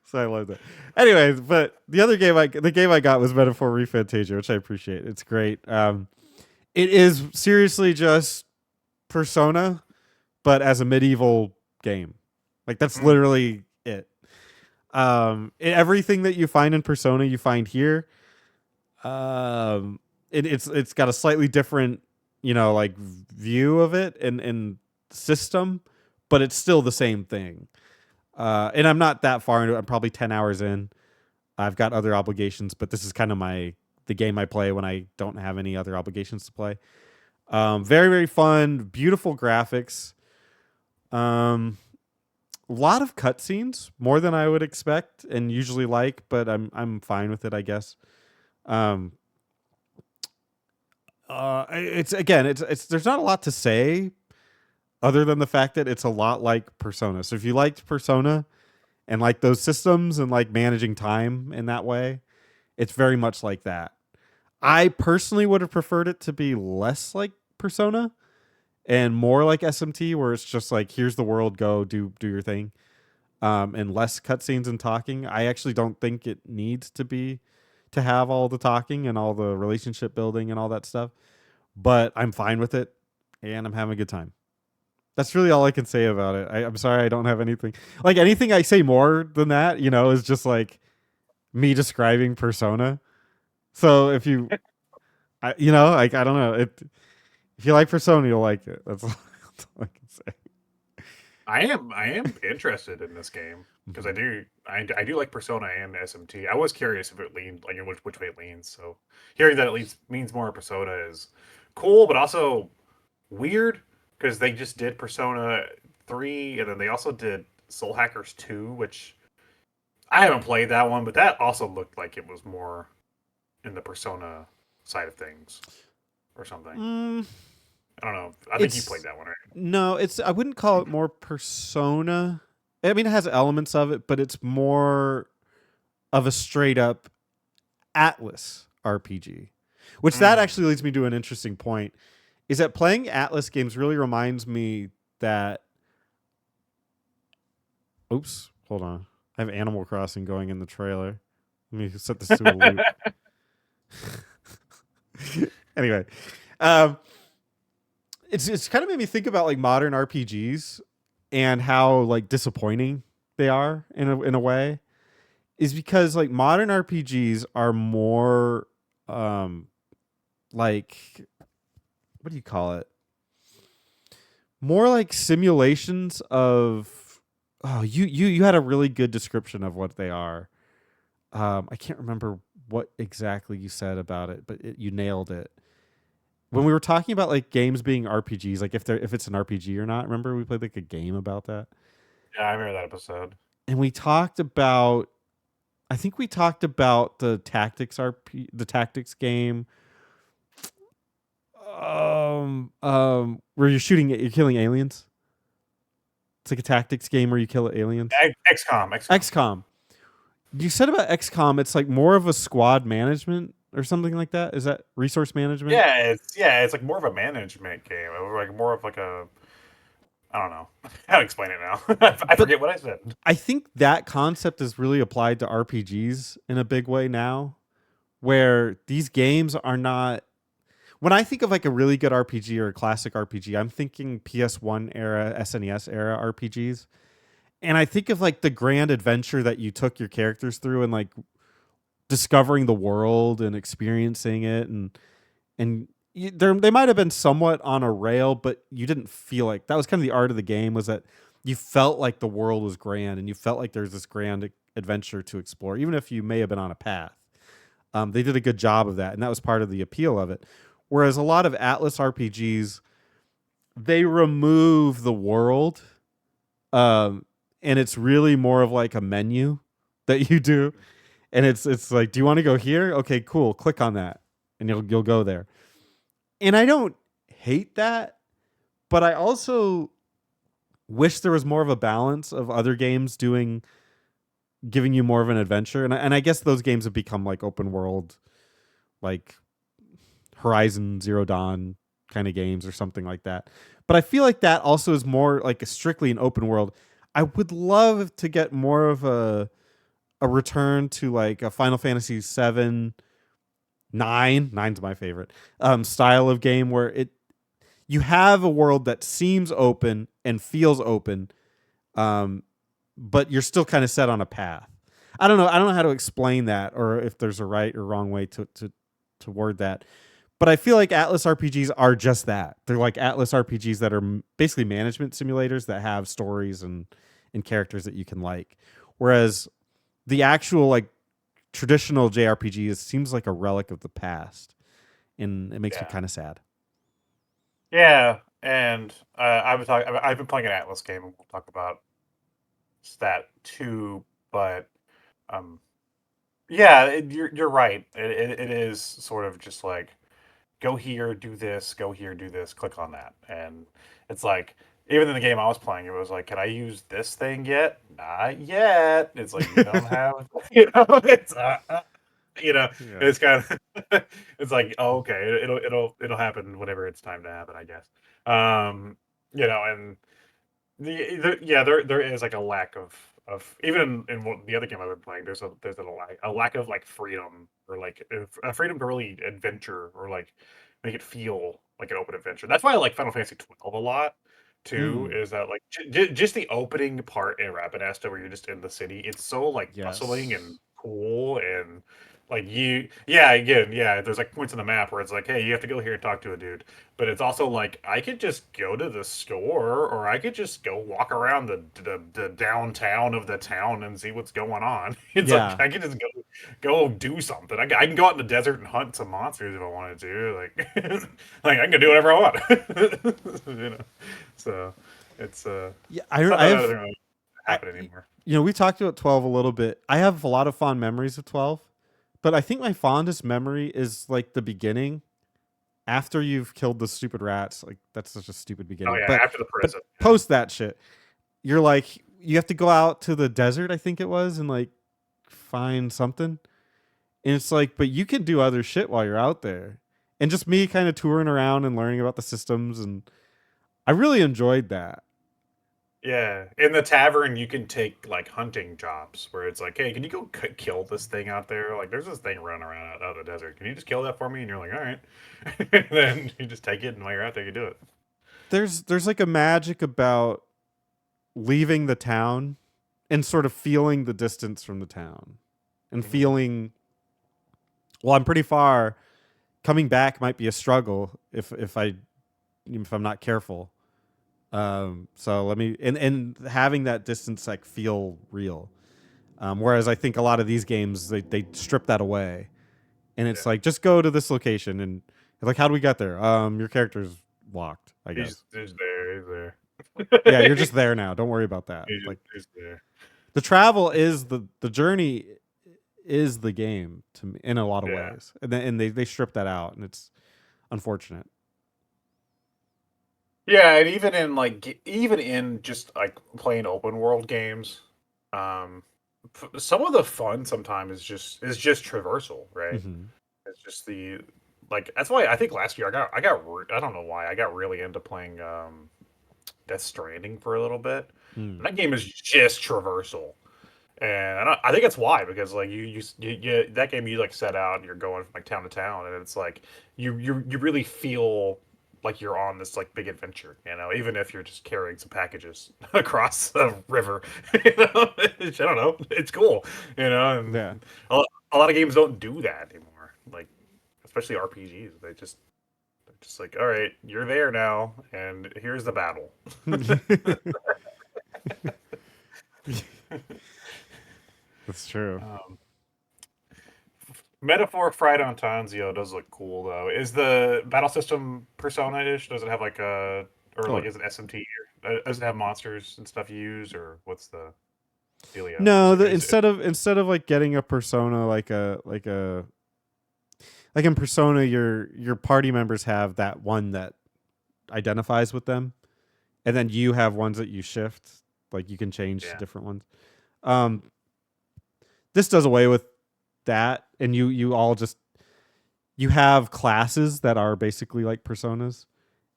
So I love that. Anyways, but the game I got was Metaphor ReFantazio, which I appreciate. It's great. It is seriously just Persona, but as a medieval game. Like that's literally it. Everything that you find in Persona, you find here. It's got a slightly different, like view of it and system, but it's still the same thing. And I'm not that far into it. I'm probably 10 hours in. I've got other obligations, but this is kind of the game I play when I don't have any other obligations to play. Very, very fun, beautiful graphics. A lot of cutscenes, more than I would expect and usually like, but I'm fine with it, I guess. Um, it's there's not a lot to say other than the fact that it's a lot like Persona. So if you liked Persona and like those systems and like managing time in that way, it's very much like that. I personally would have preferred it to be less like Persona and more like SMT, where it's just like, here's the world, go do your thing, and less cutscenes and talking. I actually don't think it needs to have all the talking and all the relationship building and all that stuff, but I'm fine with it and I'm having a good time. That's really all I can say about it. I'm sorry I don't have anything. Like anything I say more than that, is just like me describing Persona. So if you, like I don't know, if you like Persona, you'll like it. That's all I can say. I am interested in this game because I do like Persona and SMT. I was curious if it leaned like which way it leans. So hearing that it means more Persona is cool, but also weird because they just did Persona 3 and then they also did Soul Hackers 2, which I haven't played that one, but that also looked like it was more in the Persona side of things or something. Mm, I don't know. I think you played that one, right? No, I wouldn't call it more Persona. I mean, it has elements of it, but it's more of a straight up Atlas RPG. Which that actually leads me to an interesting point. Is that playing Atlas games really reminds me that. Oops, hold on. I have Animal Crossing going in the trailer. Let me set this to a loop. Anyway, it's kind of made me think about like modern RPGs and how like disappointing they are in a way. Is because like modern RPGs are more like, what do you call it? More like simulations of, oh, you had a really good description of what they are. I can't remember what exactly you said about it, but you nailed it. When we were talking about like games being RPGs, like if it's an RPG or not, remember we played like a game about that? Yeah, I remember that episode. And we talked about, I think we talked about the tactics game, where you're killing aliens. It's like a tactics game where you kill aliens. XCOM. You said about XCOM, it's like more of a squad management or something like that. Is that resource management? Yeah, it's like more of a management game. Or like more of like a, I don't know how to explain it now. I forget what I said. I think that concept is really applied to RPGs in a big way now, where these games are not. When I think of like a really good RPG or a classic RPG, I'm thinking PS1 era, SNES era RPGs. And I think of like the grand adventure that you took your characters through and like discovering the world and experiencing it and they might have been somewhat on a rail, but you didn't feel like that was kind of the art of the game. Was that you felt like the world was grand, and you felt like there's this grand adventure to explore, even if you may have been on a path. They did a good job of that, and that was part of the appeal of it. Whereas a lot of Atlas RPGs, they remove the world, um, and it's really more of like a menu that you do, and it's like, do you want to go here? Okay, cool. Click on that, and you'll go there. And I don't hate that, but I also wish there was more of a balance of other games doing giving you more of an adventure. And I guess those games have become like open world, like Horizon Zero Dawn kind of games or something like that. But I feel like that also is more like a strictly an open world. I would love to get more of a return to like a Final Fantasy 7, 9, nine's my favorite, style of game where you have a world that seems open and feels open, um, but you're still kind of set on a path. I don't know. I don't know how to explain that, or if there's a right or wrong way to word that. But I feel like Atlas RPGs are just that. They're like Atlas RPGs that are basically management simulators that have stories and characters that you can like. Whereas the actual like traditional JRPG seems like a relic of the past, and it makes me Yeah. kind of sad. Yeah, and I've been playing an Atlas game, and we'll talk about that too. But um, yeah, you're right. It is sort of just like go here, do this, go here, do this, click on that, and it's like even in the game I was playing, it was like, can I use this thing yet? Not yet. It's like you don't have, it's Yeah. it's kind of it's like, oh, okay, it'll happen whenever it's time to happen, I guess. Um, and yeah, there is like a lack of even in the other game I've been playing. There's a lack of like freedom or like a freedom to really adventure or like make it feel like an open adventure. That's why I like Final Fantasy 12 a lot too. Mm. Is that like just the opening part in Rapidasto where you're just in the city? It's so like bustling and Yes. cool and like yeah, again, yeah. There's like points on the map where it's like, hey, you have to go here and talk to a dude, but it's also like I could just go to the store or I could just go walk around the downtown of the town and see what's going on. It's like Yeah. I could just go do something. I can go out in the desert and hunt some monsters if I wanted to. Like like I can do whatever I want. you know. So it's Yeah. something I that have doesn't really I, happen anymore. we talked about 12 a little bit. I have a lot of fond memories of 12, but I think my fondest memory is like the beginning after you've killed the stupid rats. Like that's such a stupid Oh beginning. yeah, But after the but prison. Yeah. post that shit, you're like you have to go out to the desert, I think it was, and like find something. And it's like, but you can do other shit while you're out there. And just me kind of touring around and learning about the systems, and I really enjoyed that. Yeah, in the tavern you can take like hunting jobs where it's like, hey, can you go kill this thing out there? Like, there's this thing running around out of the desert. Can you just kill that for me? And you're like, all right. And then you just take it, and while you're out there, you do it. There's like a magic about leaving the town and sort of feeling the distance from the town and Mhm. feeling, well, I'm pretty far. Coming back might be a struggle if I'm not careful. So let me and having that distance like feel real. Whereas I think a lot of these games they strip that away, and it's Yeah, like just go to this location and like how do we get there? Your character's locked, I guess. he's there. He's there. Yeah, you're just there now. Don't worry about that. Like He's there. the travel is the journey is the game to me in a lot of Yeah. ways, and they strip that out, and it's unfortunate. Yeah, and even in just like playing open world games, um, some of the fun sometimes is just traversal, right? Mm-hmm. It's just the like that's why I think last year I don't know why I got really into playing Death Stranding for a little bit. Mm. And that game is just traversal. And I think it's why because like that game you like set out and you're going from like town to town and it's like you really feel like you're on this like big adventure, even if you're just carrying some packages across a river. I don't know, it's cool, and Yeah. a, a lot of games don't do that anymore. Like especially RPGs. They're just like, all right, you're there now, and here's the battle. That's true. Um, Metaphor Fried on Tanzio does look cool though. Is the battle system Persona-ish? Does it have like a or Oh like is it SMT? Or, does it have monsters and stuff you use, or what's the dealio? no, Is it instead of like getting a persona like in Persona, your party members have that one that identifies with them, and then you have ones that you shift. Like you can change to yeah. different ones. Um, this does away with that, and you all just you have classes that are basically like personas,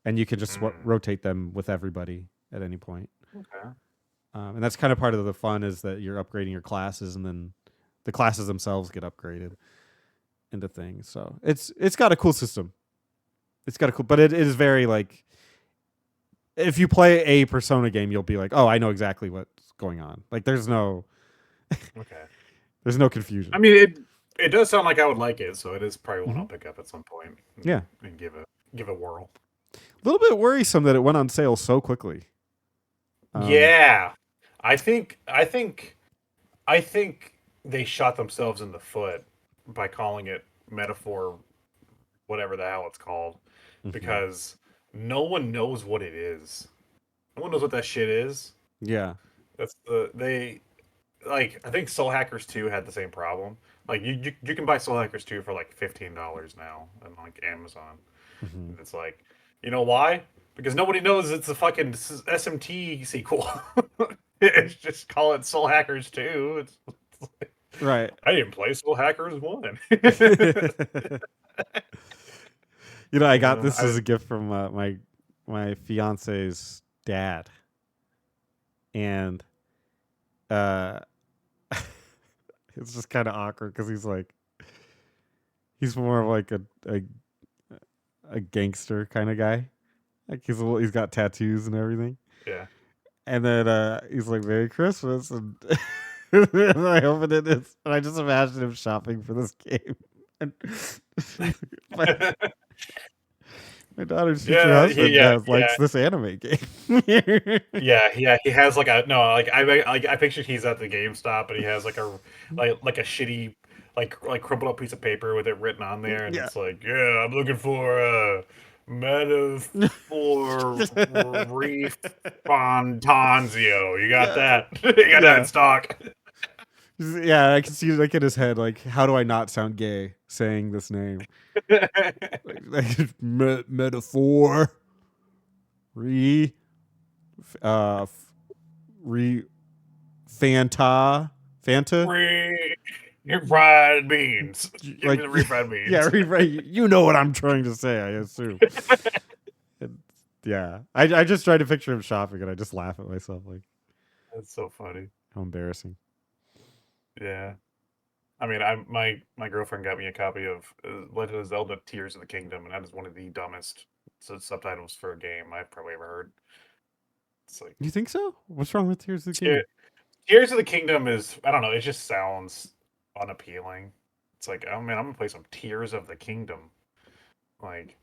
and you can just Mm, rotate them with everybody at any point. okay. And that's kind of part of the fun is that you're upgrading your classes, and then the classes themselves get upgraded into things. So it's got a cool system. It's got a cool, but it is very like if you play a Persona game, you'll be like, oh, I know exactly what's going on. Like Okay. there's no confusion. I mean, it does sound like I would like it, so it is probably one Hmm. I'll pick up at some point Yeah, and give a whirl. a little bit worrisome that it went on sale so quickly. Um, Yeah, I think I think I think they shot themselves in the foot by calling it Metaphor, whatever the hell it's called, mhm. because no one knows what it is. No one knows what that shit is. Yeah. That's they like I think Soul Hackers 2 had the same problem. Like you can buy Soul Hackers 2 for like $15 now on like Amazon. Hmm. And it's like, you know why? Because nobody knows it's a fucking SMT sequel. It's just call it Soul Hackers 2. It's like, Right. I didn't play Soul Hackers 1. I got this I as a gift from my fiance's dad, and uh, it's just kind of awkward because he's more of like a gangster kind of guy. Like he's got tattoos and everything. yeah. And then he's like, "Merry Christmas," and, and I opened it, and I just imagine him shopping for this game. And my, my daughter's future Yeah, husband yeah. likes this anime game. Yeah, he has like a no, like I pictured he's at the GameStop and he has like a shitty like crumpled up piece of paper with it written on there and Yeah. it's like, yeah, I'm looking for a metaphor refontanzio. You got Yeah, that? You got that in yeah, stock. yeah. I can see like in his head, like, how do I not sound gay saying this name? Metaphor, re, re, Fanta. Refried beans. Give me Like, the refried yeah, beans. right. You know what I'm trying to say, I assume. And, yeah, I just try to picture him shopping, and I just laugh at myself, like, That's so funny. how embarrassing. Yeah. I mean, my girlfriend got me a copy of Legend of Zelda: Tears of the Kingdom, and that is one of the dumbest subtitles for a game I've probably ever heard. It's like You think so? What's wrong with Tears of the Kingdom? Tears of the Kingdom is I don't know, it just sounds unappealing. It's like, oh man, I'm gonna play some Tears of the Kingdom. Like,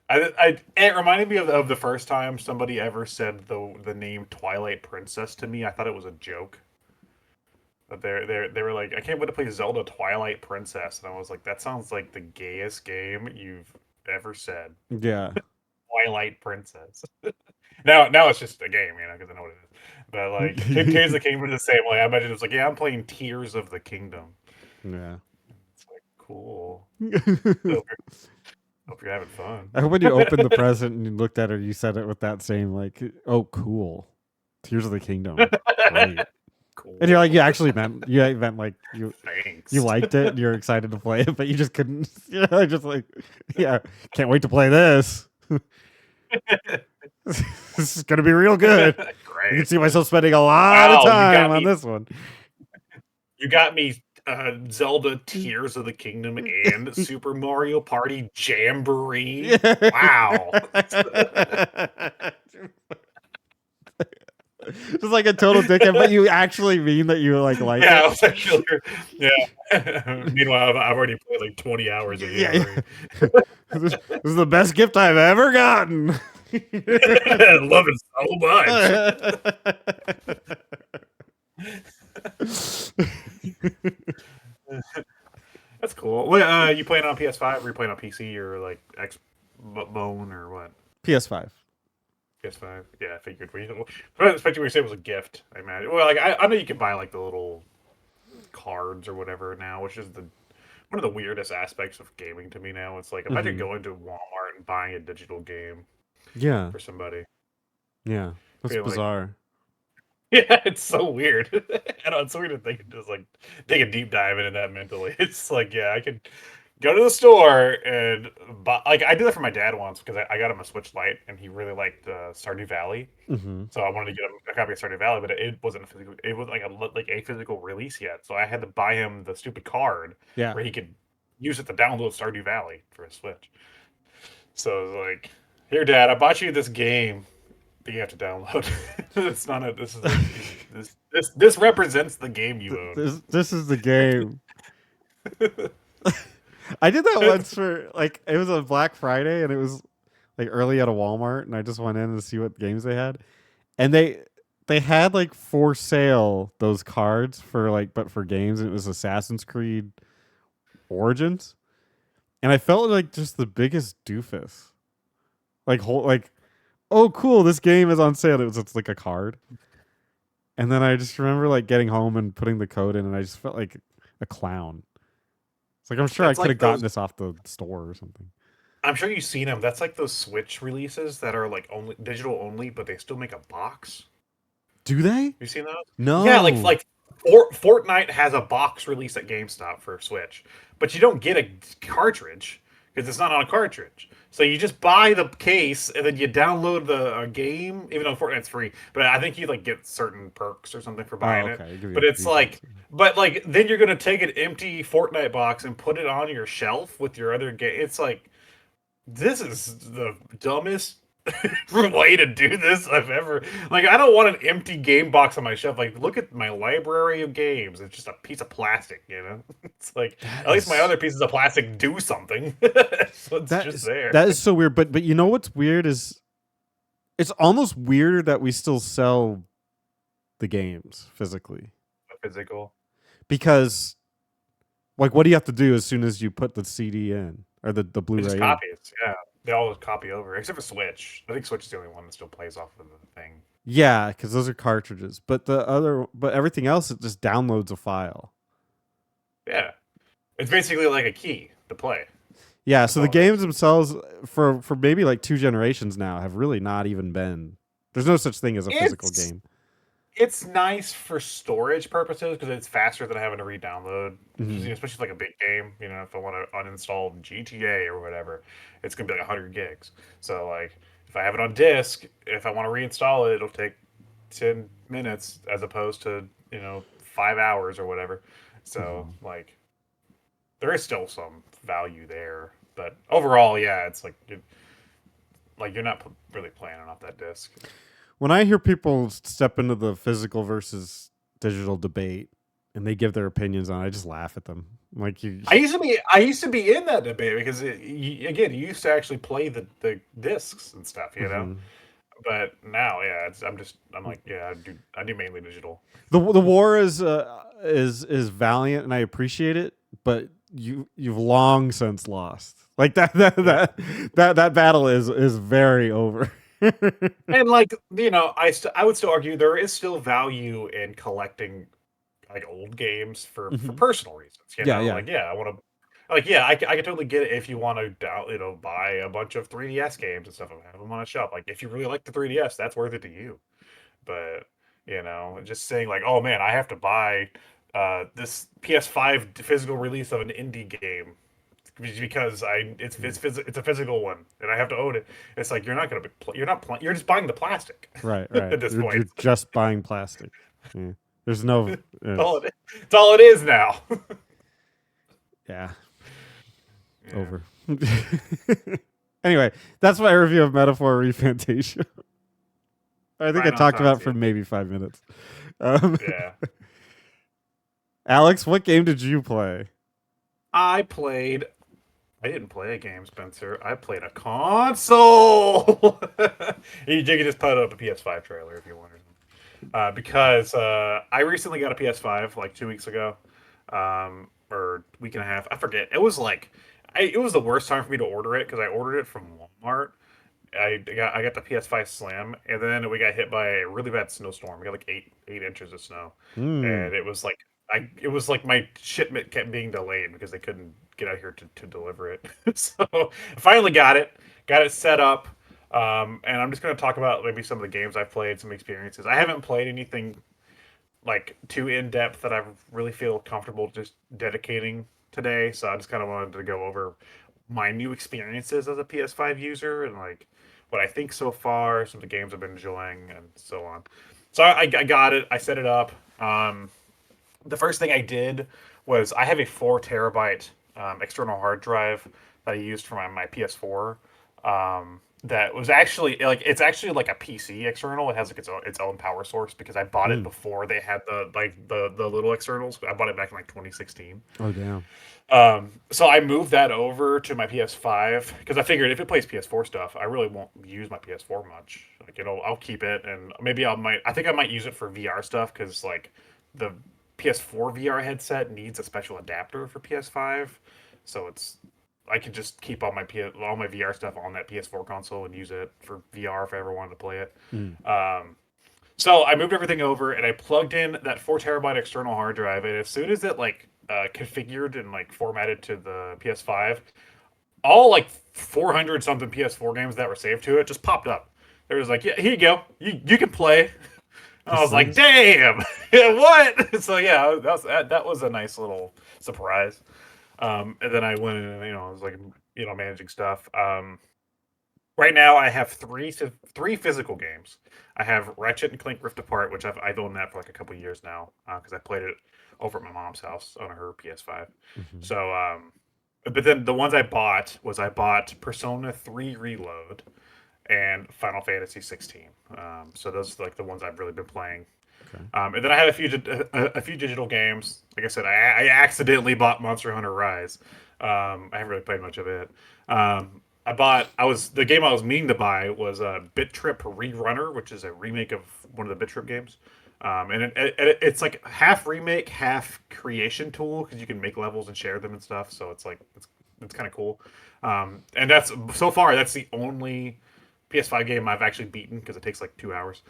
it reminded me of the first time somebody ever said the name Twilight Princess to me. I thought it was a joke. But they were like, I can't wait to play Zelda Twilight Princess, and I was like, that sounds like the gayest game you've ever said. Yeah. Twilight Princess. Now it's just a game, because I know what it is. But like Tears of the Kingdom is the same way. I imagine it's like, yeah, I'm playing Tears of the Kingdom. Yeah. It's like cool. I Hope you're having fun. hope when you opened the present and you looked at it, you said it with that same like, "Oh, cool, Tears of the Kingdom, great." And you're Cool. like, you meant like you Thanks. liked it and you're excited to play it, but you just couldn't. Just like, yeah, can't wait to play this. This is gonna be real good. I can Great. see myself spending a lot of Wow, time on this one. you got me Zelda Tears of the Kingdom and Super Mario Party Jamboree. Yeah. Wow. Just like a total dickhead, but you actually mean that you like Yeah, I it. was actually, yeah. Meanwhile, I've already played like 20 hours of the game Yeah, already. yeah. This is the best gift I've ever gotten. I love it so much. That's cool. What, you playing on PS5 or you playing on PC or like X Bone or what? PS5. PS5. Yeah, I figured. Especially when you say it was a gift. I imagine. Well, like I know you can buy like the little cards or whatever now, which is the one of the weirdest aspects of gaming to me now. It's like imagine Hmm. going to Walmart and buying a digital game Yeah, for somebody. yeah, that's Being like, bizarre. yeah, it's so weird. I know it's weird to think just like take a deep dive into that mentally. It's like, yeah, I could go to the store and buy. Like I did that for my dad once because I got him a Switch Lite and he really liked Stardew Valley. Hmm. So I wanted to get him a copy of Stardew Valley, but it wasn't a physical. It was like a physical release yet. So I had to buy him the stupid card Yeah, where he could use it to download Stardew Valley for his Switch. So I was like, "Here, Dad, I bought you this game that you have to download. It's not a. This is a. This represents the game you own." this is the game. I did that once for like it was a Black Friday and it was like early at a Walmart and I just went in to see what games they had and they had like for sale those cards for like but for games and it was Assassin's Creed Origins and I felt like just the biggest doofus like whole like oh cool this game is on sale it's like a card and then I just remember like getting home and putting the code in and I just felt like a clown. It's like I'm sure I That's could have like gotten those. this off the store or something. I'm sure you've seen them. That's like those Switch releases that are like only digital only, but they still make a box. Do they? You seen those? Yeah, No. Fortnite has a box release at GameStop for Switch, but you don't get a cartridge because it's not on a cartridge. So you just buy the case and then you download the game, even though Fortnite's free. But I think you like get certain perks or something for Oh, buying it. okay. Give you But it's refunds. like, but like then you're gonna take an empty Fortnite box and put it on your shelf with your other game. It's like this is the dumbest way to do this I've ever like I don't want an empty game box on my shelf. Like look at my library of games. It's just a piece of plastic, you know? It's like That at least my is other pieces of plastic do something. So it's that just is there. that is so weird. But you know what's weird is it's almost weirder that we still sell the games physically Physical. because like what do you have to do as soon as you put the CD in or the It just Blu-ray in? copies. Yeah. They all copy over. Except for Switch. I think Switch is the only one that still plays off of the thing. Yeah, because those are cartridges. But everything else it just downloads a file. Yeah. It's basically like a key to play. Yeah, That's so the all it is. games themselves for maybe like 2 generations now have really not even been. There's no such thing as a physical It's game. it's nice for storage purposes because it's faster than having to re-download, Hmm. especially like a big game. You know, if I want to uninstall GTA or whatever, it's gonna be like 100 gigs. So like, if I have it on disk, if I want to reinstall it, it'll take 10 minutes as opposed to 5 hours or whatever. So Hmm. like, there is still some value there, but overall, yeah, it's like you're not really playing off that disk. When I hear people step into the physical versus digital debate and they give their opinions on it, I just laugh at them. I'm like you. I used to be in that debate because again, you used to actually play the discs and stuff, you know. Mhm. But now, yeah, I'm like, yeah, I do mainly digital. The war is valiant and I appreciate it, but you've long since lost. Like Yeah, that battle is very over. and like I would still argue there is still value in collecting like old games for Mhm. personal reasons. Yeah, yeah. Like yeah, I want to. Like yeah, I can totally get it if you want to buy a bunch of 3DS games and stuff and have them on a shelf. Like if you really like the 3DS, that's worth it to you. But just saying like, oh man, I have to buy this PS5 physical release of an indie game because Mhm. it's a physical one and I have to own it. It's like you're not gonna be you're not you're just buying the plastic Right, right. at this point. You're just buying plastic. Yeah. There's no it's, It's all it is now. yeah, Yeah. over. Anyway, that's my review of Metaphor ReFantazio. I think I Grind on talked about it Tantia. for maybe 5 minutes. Um, Yeah. Alex, what game did you play? I played. I didn't play a game, Spencer. I played a console. You can just put up a PS5 trailer if you wanted. Because I recently got a PS5 like 2 weeks ago, or week and a half. I forget. It was like, it was the worst time for me to order it because I ordered it from Walmart. I got the PS5 Slim, and then we got hit by a really bad snowstorm. We got like eight inches of snow, Hmm. and it was like my shipment kept being delayed because they couldn't get out here to deliver it. So I finally got it set up, and I'm just gonna talk about maybe some of the games I've played, some experiences. I haven't played anything like too in depth that I really feel comfortable just dedicating today. So I just kind of wanted to go over my new experiences as a PS5 user and like what I think so far, some of the games I've been enjoying, and so on. So I got it. I set it up. The first thing I did was I have a 4 terabyte external hard drive that I used for my PS4. That was actually like it's actually like a PC external. It has like its own power source because I bought it Hmm. before they had the little externals. I bought it back in like 2016. Oh damn. So I moved that over to my PS5 because I figured if it plays PS4 stuff, I really won't use my PS4 much. Like I'll keep it and maybe I think I might use it for VR stuff because like the PS4 VR headset needs a special adapter for PS5, so I could just keep all my VR stuff on that PS4 console and use it for VR if I ever wanted to play it. Hmm. Um, so I moved everything over and I plugged in that 4 terabyte external hard drive. And as soon as it like configured and like formatted to the PS5, all like 400 something PS4 games that were saved to it just popped up. It was like, yeah, here you go, you can play. And I That's was like, nice. damn, what? So yeah, that was a nice little surprise. And then I went in and I was like, managing stuff. Right now, I have three physical games. I have Ratchet and Clank Rift Apart, which I've owned that for like a couple years now because I played it over at my mom's house on her PS5. Hmm. So, but then the ones I bought Persona 3 Reload and Final Fantasy 16. So those are like the ones I've really been playing. Okay. And then I have a few digital games. Like I said, I accidentally bought Monster Hunter Rise. I haven't really played much of it. The game I was meaning to buy was a Bit Trip Rerunner, which is a remake of one of the Bit Trip games. And it's like half remake, half creation tool because you can make levels and share them and stuff. So it's kind of cool. And that's so far that's the only PS5 game I've actually beaten because it takes like 2 hours.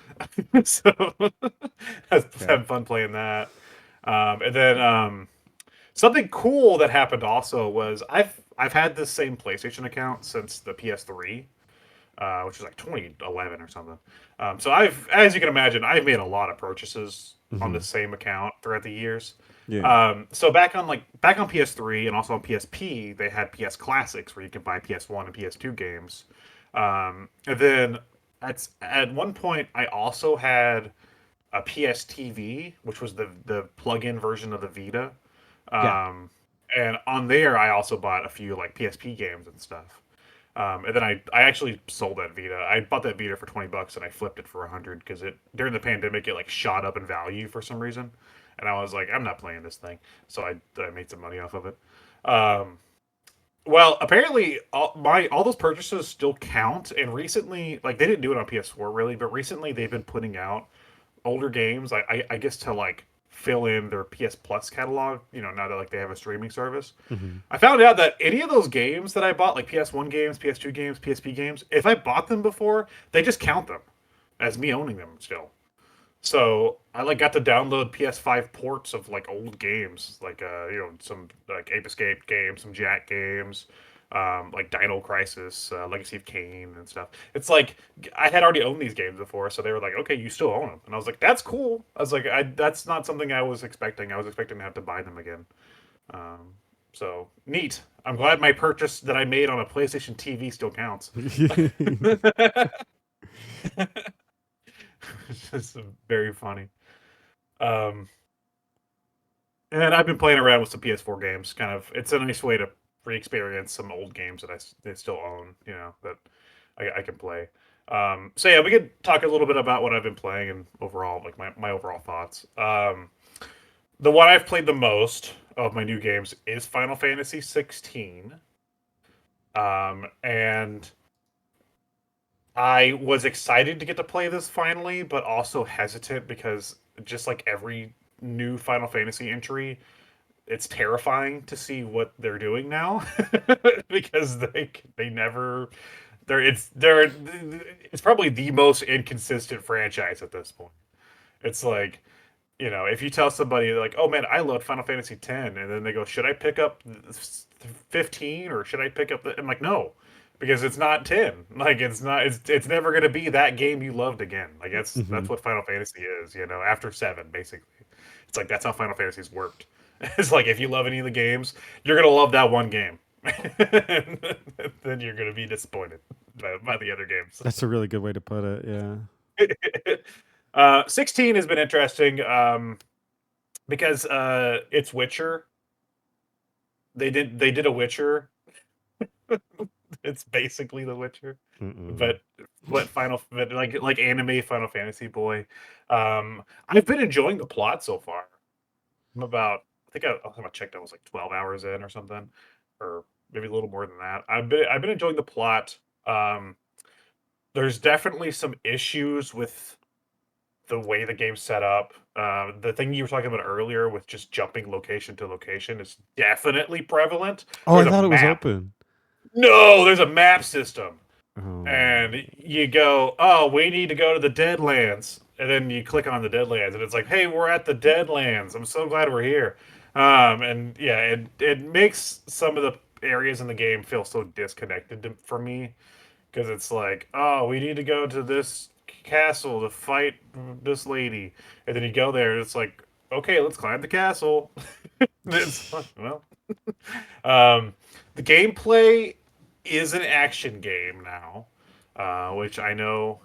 So I was Okay. having fun playing that. And then something cool that happened also was I've had this same PlayStation account since the PS3, which was like 2011 or something. So as you can imagine, I've made a lot of purchases on the Hmm. same account throughout the years. Yeah. So back on PS3 and also on PSP, they had PS Classics where you could buy PS1 and PS2 games. And then at one point, I also had a PS TV, which was the plug-in version of the Vita. Yeah. And on there, I also bought a few like PSP games and stuff. And then I actually sold that Vita. I bought that Vita for $20 and I flipped it for 100 because it during the pandemic it like shot up in value for some reason, and I was like, I'm not playing this thing, so I made some money off of it. Um, well, apparently all those purchases still count, and recently, like they didn't do it on PS4 really, but recently they've been putting out older games. I guess to like fill in their PS Plus catalog. Now that like they have a streaming service. Hmm. I found out that any of those games that I bought, like PS1 games, PS2 games, PSP games, if I bought them before, they just count them as me owning them still. So I like got to download PS5 ports of like old games, like some like Ape Escape games, some Jack games, like Dino Crisis, Legacy of Kain, and stuff. It's like I had already owned these games before, so they were like, "Okay, you still own them," and I was like, "That's cool." I was like, "That's not something I was expecting. I was expecting to have to buy them again." Um, so neat. I'm glad my purchase that I made on a PlayStation TV still counts. It's just very funny. Um, and I've been playing around with some PS4 games. Kind of, it's a nice way to re-experience some old games that I still own. That I can play. So yeah, we could talk a little bit about what I've been playing and overall, like my overall thoughts. The one I've played the most of my new games is Final Fantasy 16. And I was excited to get to play this finally, but also hesitant because just like every new Final Fantasy entry, it's terrifying to see what they're doing now because they never they're it's probably the most inconsistent franchise at this point. It's like, if you tell somebody like, "Oh man, I love Final Fantasy 10," and then they go, "Should I pick up 15 or should I pick up the?" I'm like, "No." Because it's not 10. Like it's not it's never going to be that game you loved again. Like that's Hmm. what Final Fantasy is, after 7 basically. It's like that's how Final Fantasy's worked. It's like if you love any of the games, you're going to love that one game. And then you're going to be disappointed by the other games. That's a really good way to put it. Yeah. 16 has been interesting because it's Witcher. They did a Witcher. It's basically The Witcher, Mm-mm. but but like anime Final Fantasy boy. I've been enjoying the plot so far. I'm about I think I checked. I was like 12 hours in or something, or maybe a little more than that. I've been enjoying the plot. Um, there's definitely some issues with the way the game's set up. The thing you were talking about earlier with just jumping location to location is definitely prevalent. Oh, I There's a thought it was map. open. No, there's a map system. Oh. And you go, oh, we need to go to the Deadlands. And then you click on the Deadlands, and it's like, hey, we're at the Deadlands. I'm so glad we're here. And yeah, it makes some of the areas in the game feel so disconnected for me because it's like, oh, we need to go to this castle to fight this lady, and then you go there, and it's like, okay, let's climb the castle. It's well, the gameplay is an action game now, which I know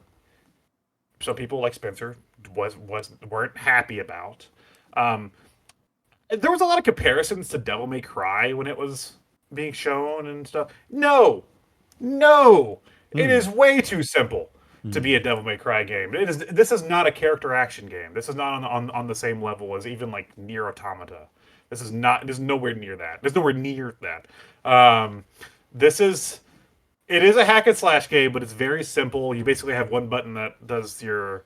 some people like Spencer weren't happy about. Um, there was a lot of comparisons to Devil May Cry when it was being shown and stuff. No, no, it Hmm. is way too simple to be Hmm. a Devil May Cry game. It is. This is not a character action game. This is not on the same level as even like Nier Automata. This is not. There's nowhere near that. There's nowhere near that. This is. It is a hack and slash game, but it's very simple. You basically have one button that does your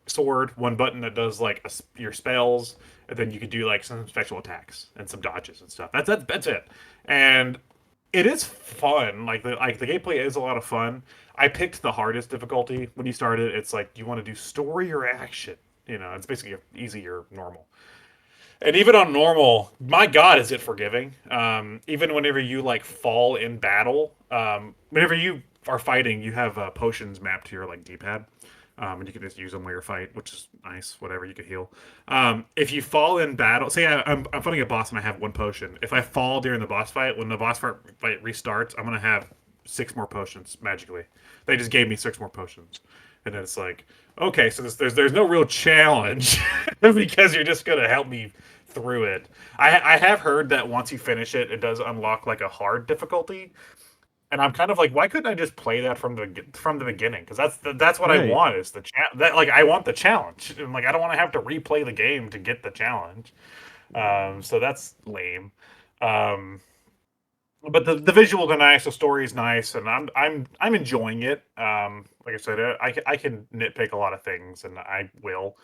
sword, one button that does like your spells, and then you can do like some special attacks and some dodges and stuff. That's it. And it is fun. Like the gameplay is a lot of fun. I picked the hardest difficulty when you start it. It's like, do you want to do story or action? It's basically easy or normal. And even on normal, my God, is it forgiving? Even whenever you like fall in battle, whenever you are fighting, you have potions mapped to your like D-pad, and you can just use them while you fight, which is nice. Whatever, you can heal. If you fall in battle, say I'm fighting a boss and I have one potion. If I fall during the boss fight, when the boss fight restarts, I'm gonna have 6 more potions magically. They just gave me 6 more potions, and then it's like, okay, so there's no real challenge because you're just gonna help me through it. I have heard that once you finish it, it does unlock like a hard difficulty, and I'm kind of like, why couldn't I just play that from the beginning? Because that's what I Right. want is that like I want the challenge, and like I don't want to have to replay the game to get the challenge. So that's lame. Um, but the visuals are nice, the story is nice, and I'm enjoying it. Like I said, I can nitpick a lot of things, and I will.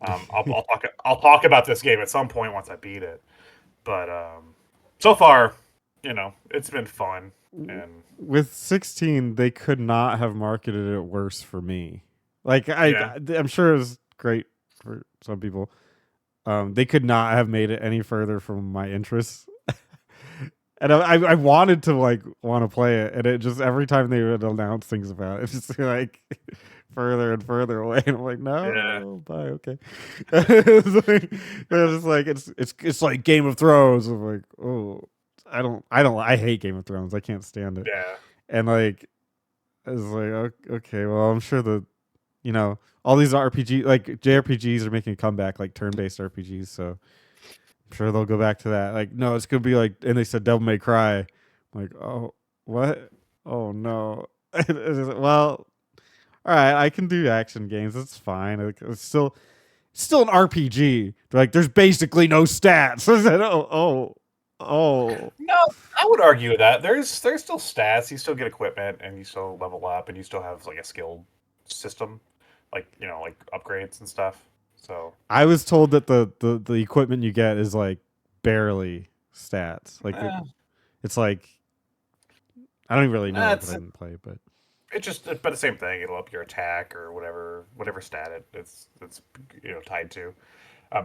I'll talk about this game at some point once I beat it. But so far, it's been fun, and With 16, they could not have marketed it worse for me. Like yeah, I'm sure it was great for some people. They could not have made it any further from my interests. And I wanted to like want to play it, and it just every time they would announce things about it, it's just like further and further away, and I'm like, yeah, no, bye, okay. It's like it's like Game of Thrones. I'm like, oh, I hate Game of Thrones. I can't stand it. yeah. And like it's like okay, well, I'm sure all these RPG like JRPGs are making a comeback, like turn-based RPGs, so I'm sure they'll go back to that. Like, no, it's gonna be like, and they said Devil May Cry. I'm like, oh, what? Oh no. Well, all right, I can do action games. That's fine. Like, it's still an RPG. They're like, there's basically no stats. I said, oh. No, I would argue that there's still stats. You still get equipment, and you still level up, and you still have like a skill system, like like upgrades and stuff. So I was told that the equipment you get is like barely stats. Like eh, it's like I don't even really know because I it's didn't play, but it just but the same thing. It'll up your attack or whatever stat it's tied to.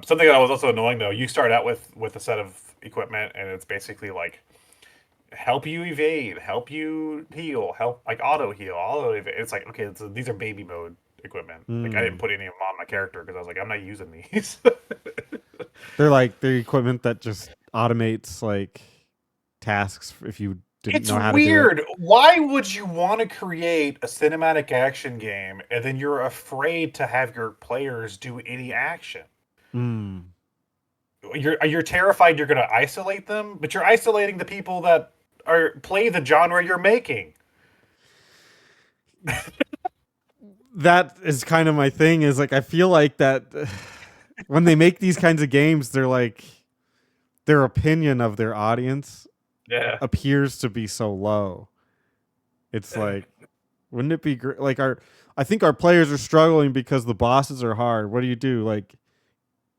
Something that was also annoying though. You start out with a set of equipment, and it's basically like help you evade, help you heal, help like auto evade. It's like okay, these are baby mode equipment. Like I didn't mm. put any of them on my character because I was like, I'm not using these. They're like the equipment that just automates like tasks if you didn't It's know how to do it. weird. Why would you want to create a cinematic action game and then you're afraid to have your players do any action? Mm. You're terrified you're going to isolate them, but you're isolating the people that are play the genre you're making. That is kind of my thing. Is like I feel like that when they make these kinds of games, they're like their opinion of their audience Yeah. appears to be so low. It's like, wouldn't it be great? Like I think our players are struggling because the bosses are hard. What do you do? Like,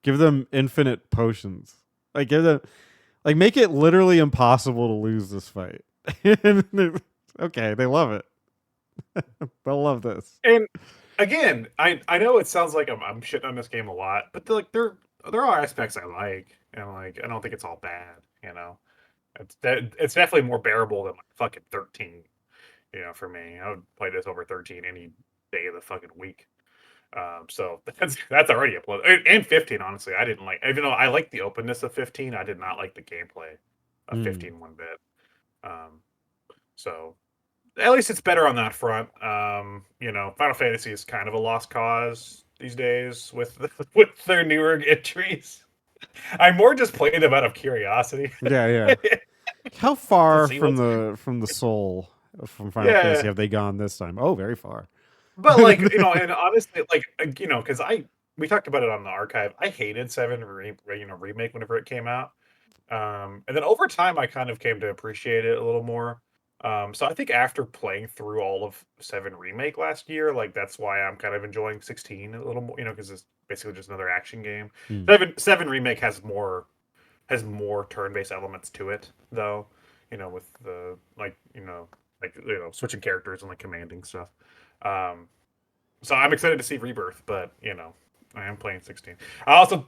give them infinite potions. Like, give them, like, make it literally impossible to lose this fight. Okay, they love it. They'll love this. And again, I know it sounds like I'm shitting on this game a lot, but there are aspects I like, and like I don't think it's all bad. It's definitely more bearable than like fucking 13. For me, I would play this over 13 any day of the fucking week. So that's already a plus. And 15, honestly, I didn't like. Even though I like the openness of 15, I did not like the gameplay of Mm. 15 one bit. So at least it's better on that front. Final Fantasy is kind of a lost cause these days with with their newer entries. I more just play them out of curiosity Yeah, yeah. How to far see what's. from the soul from Final Fantasy Yeah, have they gone this time? Oh, very far. but like and honestly, like because we talked about it on the archive. I hated remake whenever it came out. And then over time, I kind of came to appreciate it a little more. So I think after playing through all of 7 remake last year, like that's why I'm kind of enjoying 16 a little more, because it's basically just another action game. Mm. Seven remake has more turn-based elements to it, though. With the switching characters and like commanding stuff. Um, so I'm excited to see Rebirth, but I am playing 16. I also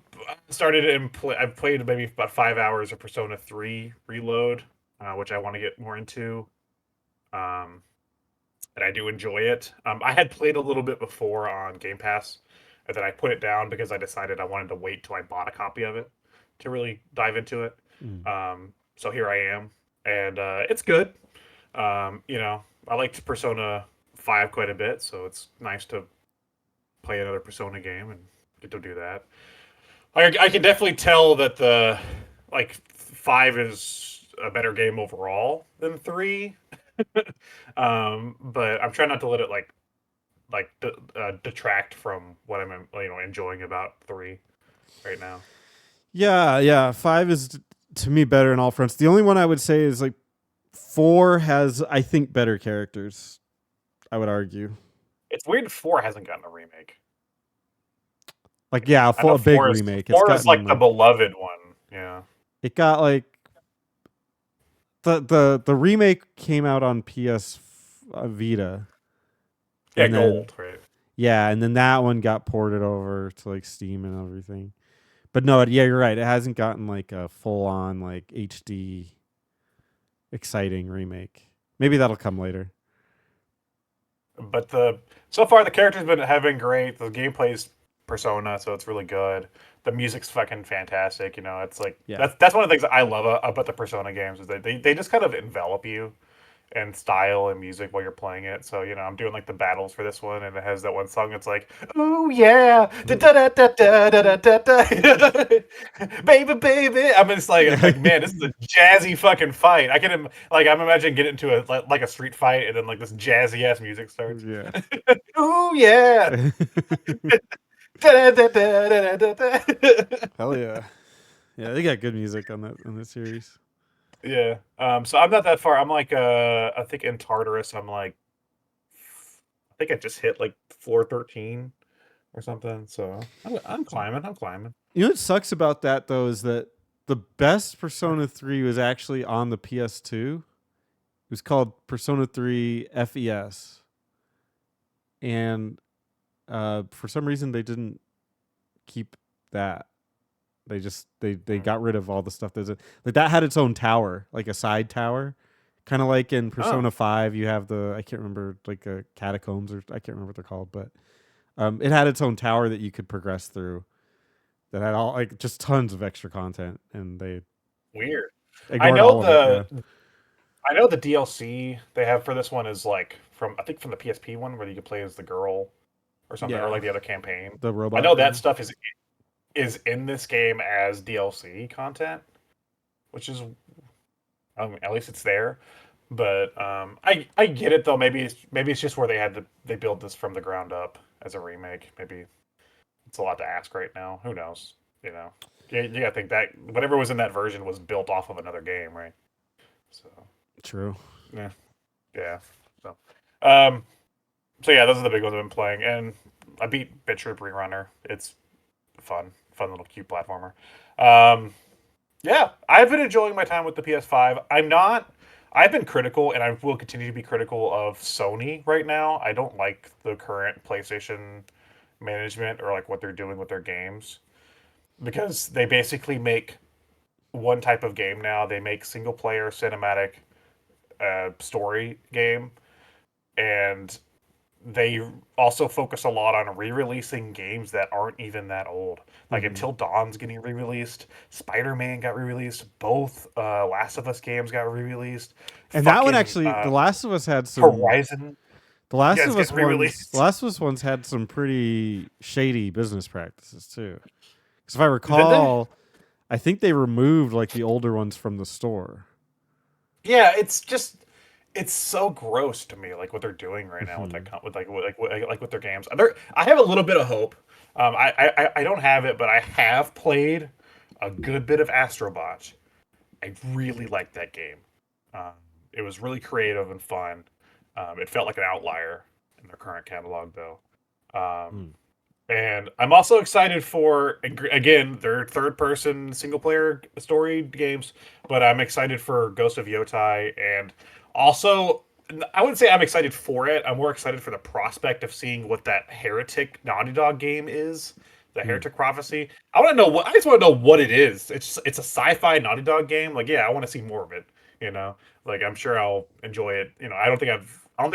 started and I've played maybe about 5 hours of Persona 3 Reload, which I want to get more into. Um, and I do enjoy it. I had played a little bit before on Game Pass, and then I put it down because I decided I wanted to wait till I bought a copy of it to really dive into it. Mm. So here I am, and it's good. I liked Persona 5 quite a bit, so it's nice to play another Persona game and get to do that. I can definitely tell that the like 5 is a better game overall than 3. But I'm trying not to let it detract from what I'm enjoying about 3 right now. Yeah, yeah. 5 is to me better in all fronts. The only one I would say is like 4 has I think better characters. I would argue. It's weird 4 hasn't gotten a remake. Like yeah, I know a big 4 is remake. It's 4 is gotten like the like beloved one. Yeah. it got like the remake came out on PS Vita, Yeah, and then gold, right? yeah, and then that one got ported over to like Steam and everything. But no, yeah, you're right. It hasn't gotten like a full on like HD exciting remake. Maybe that'll come later. But so far the characters have been great. The gameplay's Persona, so it's really good. The music's fucking fantastic. It's like Yeah. that's one of the things that I love about the Persona games is that they just kind of envelop you. and style and music while you're playing it. So I'm doing like the battles for this one, and it has that one song. It's like, oh yeah, da da da da da da da da, baby baby. I'm just like man, this is a jazzy fucking fight. I'm imagining getting into like a street fight, and then like this jazzy ass music starts. Yeah. Oh yeah. Da, da, da, da, da, da, da. Hell yeah. Yeah, they got good music on that series. Yeah. So I'm not that far. I'm like I think in Tartarus I'm like I think I just hit like floor 13 or something. So I'm climbing. I'm climbing. You know what sucks about that though is that the best Persona 3 was actually on the PS2. It was called Persona 3 FES. And for some reason they didn't keep that. They just they got rid of all the stuff that's like that had its own tower, like a side tower. Kind of like in Oh, Persona 5, you have the I can't remember like catacombs or I can't remember what they're called, but it had its own tower that you could progress through that had all like just tons of extra content, and they weird. I ignored know all of it. Yeah, the I know the DLC they have for this one is like from I think from the PSP one where you can play as the girl or something, or yeah, like the other campaign. the I robot know that girl. stuff is in this game as DLC content, which is at least it's there. But I get it though. Maybe it's just where they build this from the ground up as a remake. Maybe it's a lot to ask right now. Who knows? You know, you gotta think that whatever was in that version was built off of another game, right? So True. yeah, yeah. So um, so yeah, those are the big ones I've been playing, and I beat Bit Troop Rerunner. It's fun little cute platformer. Um, Yeah, I've been enjoying my time with the PS5. I'm not. I've been critical, and I will continue to be critical of Sony right now. I don't like the current PlayStation management or like what they're doing with their games because they basically make one type of game now. They make single player cinematic story game, and they also focus a lot on re-releasing games that aren't even that old. Like Hmm. Until Dawn's getting re-released, Spider-Man got re-released, both Last of Us games got re-released. And that one Fucking actually, The Last of Us had some. Horizon, The Last yeah, it's of Us getting ones. The re-released. Last of Us ones had some pretty shady business practices too. Because if I Did they? recall, I think they removed like the older ones from the store. Yeah, it's just it's so gross to me, like what they're doing right now with Hmm. that like with their games. I have a little bit of hope. I don't have it, but I have played a good bit of Astrobot. I really liked that game. Um, it was really creative and fun. It felt like an outlier in their current catalog, though. Um, Hmm. and I'm also excited for again their third person single player story games, but I'm excited for Ghost of Yotai and also I wouldn't say I'm excited for it. I'm more excited for the prospect of seeing what that Heretic Naughty Dog game is. The Hmm. Heretic Prophecy. I want to know what I just want to know what it is. It's a sci-fi Naughty Dog game. Like yeah, I want to see more of it. You know, like I'm sure I'll enjoy it. I don't think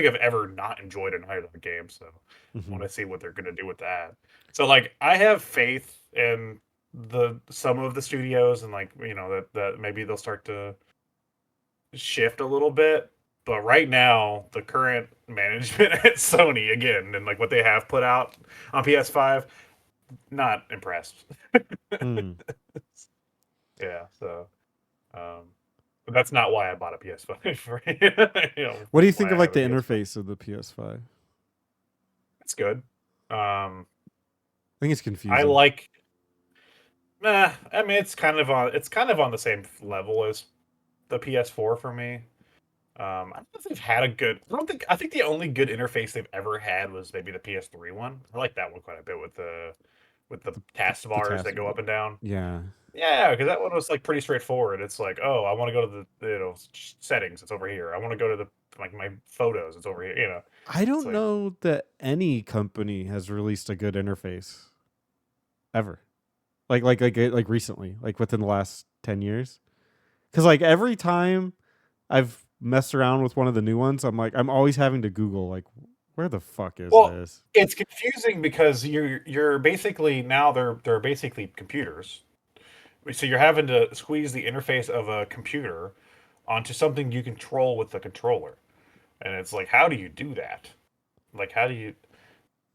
I've ever not enjoyed a Naughty Dog game. So I Hmm. want to see what they're gonna do with that. So like I have faith in the some of the studios and like that maybe they'll start to shift a little bit. But right now, the current management at Sony again and like what they have put out on PS5, not impressed. Hmm. Yeah, so um but that's not why I bought a PS5. Right? What do you think Why of I like have a the PS5. interface of the PS5? It's good. I think it's I confusing. like I mean it's kind of on the same level as the PS4 for me. I don't know if they've had a good. I think the only good interface they've ever had was maybe the PS3 one. I like that one quite a bit with the The taskbars that task. go up and down. Yeah. Yeah, because that one was like pretty straightforward. It's like, oh, I want to go to the settings. It's over here. I want to go to the like my photos. It's over here. I It's don't like, know that any company has released a good interface ever. Like recently, like within the last 10 years. Cuz like every time I've messed around with one of the new ones, I'm always having to Google like where the fuck is well, this? it's confusing because you're basically now they're basically computers. So you're having to squeeze the interface of a computer onto something you control with the controller. And it's like, how do you do that? Like, how do you?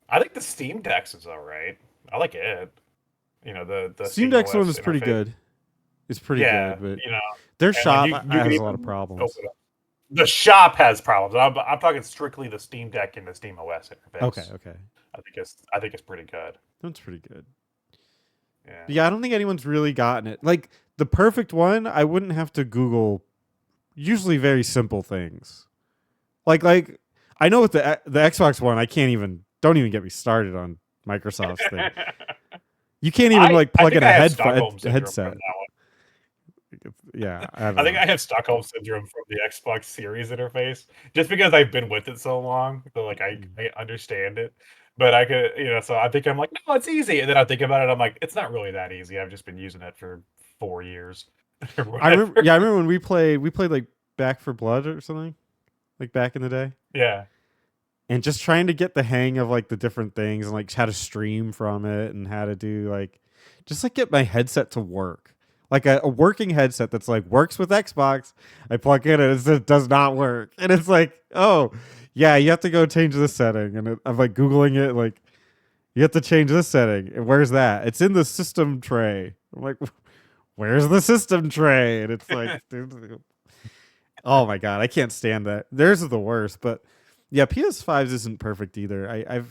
I think the Steam Deck is all right. I like it. The Steam Steam Deck's one OS is pretty interface. good. It's pretty Yeah, good, but you know, their and like shop you can has a lot of even problems. open up. The shop has problems. I'm talking strictly the Steam Deck and the Steam OS Okay, interface. okay. I think it's pretty good. That's pretty good. Yeah. But yeah, I don't think anyone's really gotten it. Like the perfect one, I wouldn't have to Google usually very simple things. Like I know with the Xbox One, I can't even don't even get me started on Microsoft's thing. You can't even like I plug in think I a have Stockholm syndrome from headset. that one. Yeah, I don't I think know. I have Stockholm syndrome from the Xbox Series interface, just because I've been with it so long. So like I understand it, but I could So I think I'm like, no, it's easy, and then I think about it, I'm like, it's not really that easy. I've just been using it for 4 years or I remember. whatever. Yeah, I remember when we played like Back for Blood or something like back in the day, Yeah. and just trying to get the hang of like the different things and like how to stream from it and how to do like just like get my headset to work. Like a working headset that's like works with Xbox. I plug in and it does not work. And it's like, oh, yeah, you have to go change this setting. And I'm like Googling it, like, you have to change this setting. And where's that? It's in the system tray. I'm like, where's the system tray? And it's like, dude, oh my God, I can't stand that. Theirs is the worst. But yeah, PS5s isn't perfect either.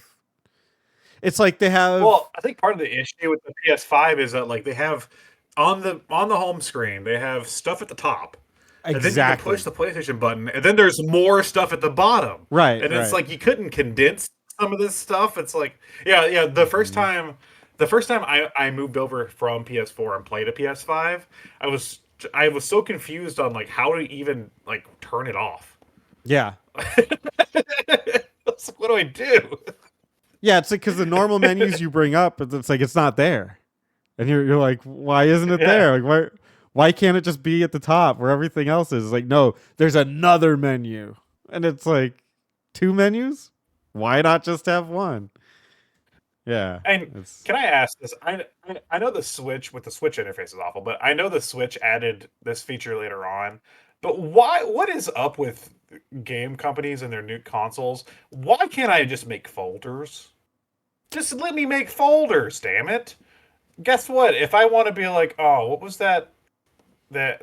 It's like they have, Well, I think part of the issue with the PS5 is that like they have on the home screen, they have stuff at the top. And then you can push exactly. the PlayStation button, and then there's more stuff at the bottom. Right, And it's right. like you couldn't condense some of this stuff. It's like, yeah, yeah. Hmm. The first time I moved over from PS4 and played a PS5, I was I was so confused on like how to even like turn it off. Yeah. It's like, what do I do? Yeah, it's like because the normal menus you bring up, it's like it's not there. And you're like, why isn't it Yeah. there? Like why can't it just be at the top where everything else is? Like, no, there's another menu. And it's like two menus? Why not just have one? Yeah. And It's can I ask this? I know the Switch with the Switch interface is awful, but I know the Switch added this feature later on. But why? What is up with game companies and their new consoles? Why can't I just make folders? Just let me make folders, damn it! Guess what? If I want to be like, oh, what was that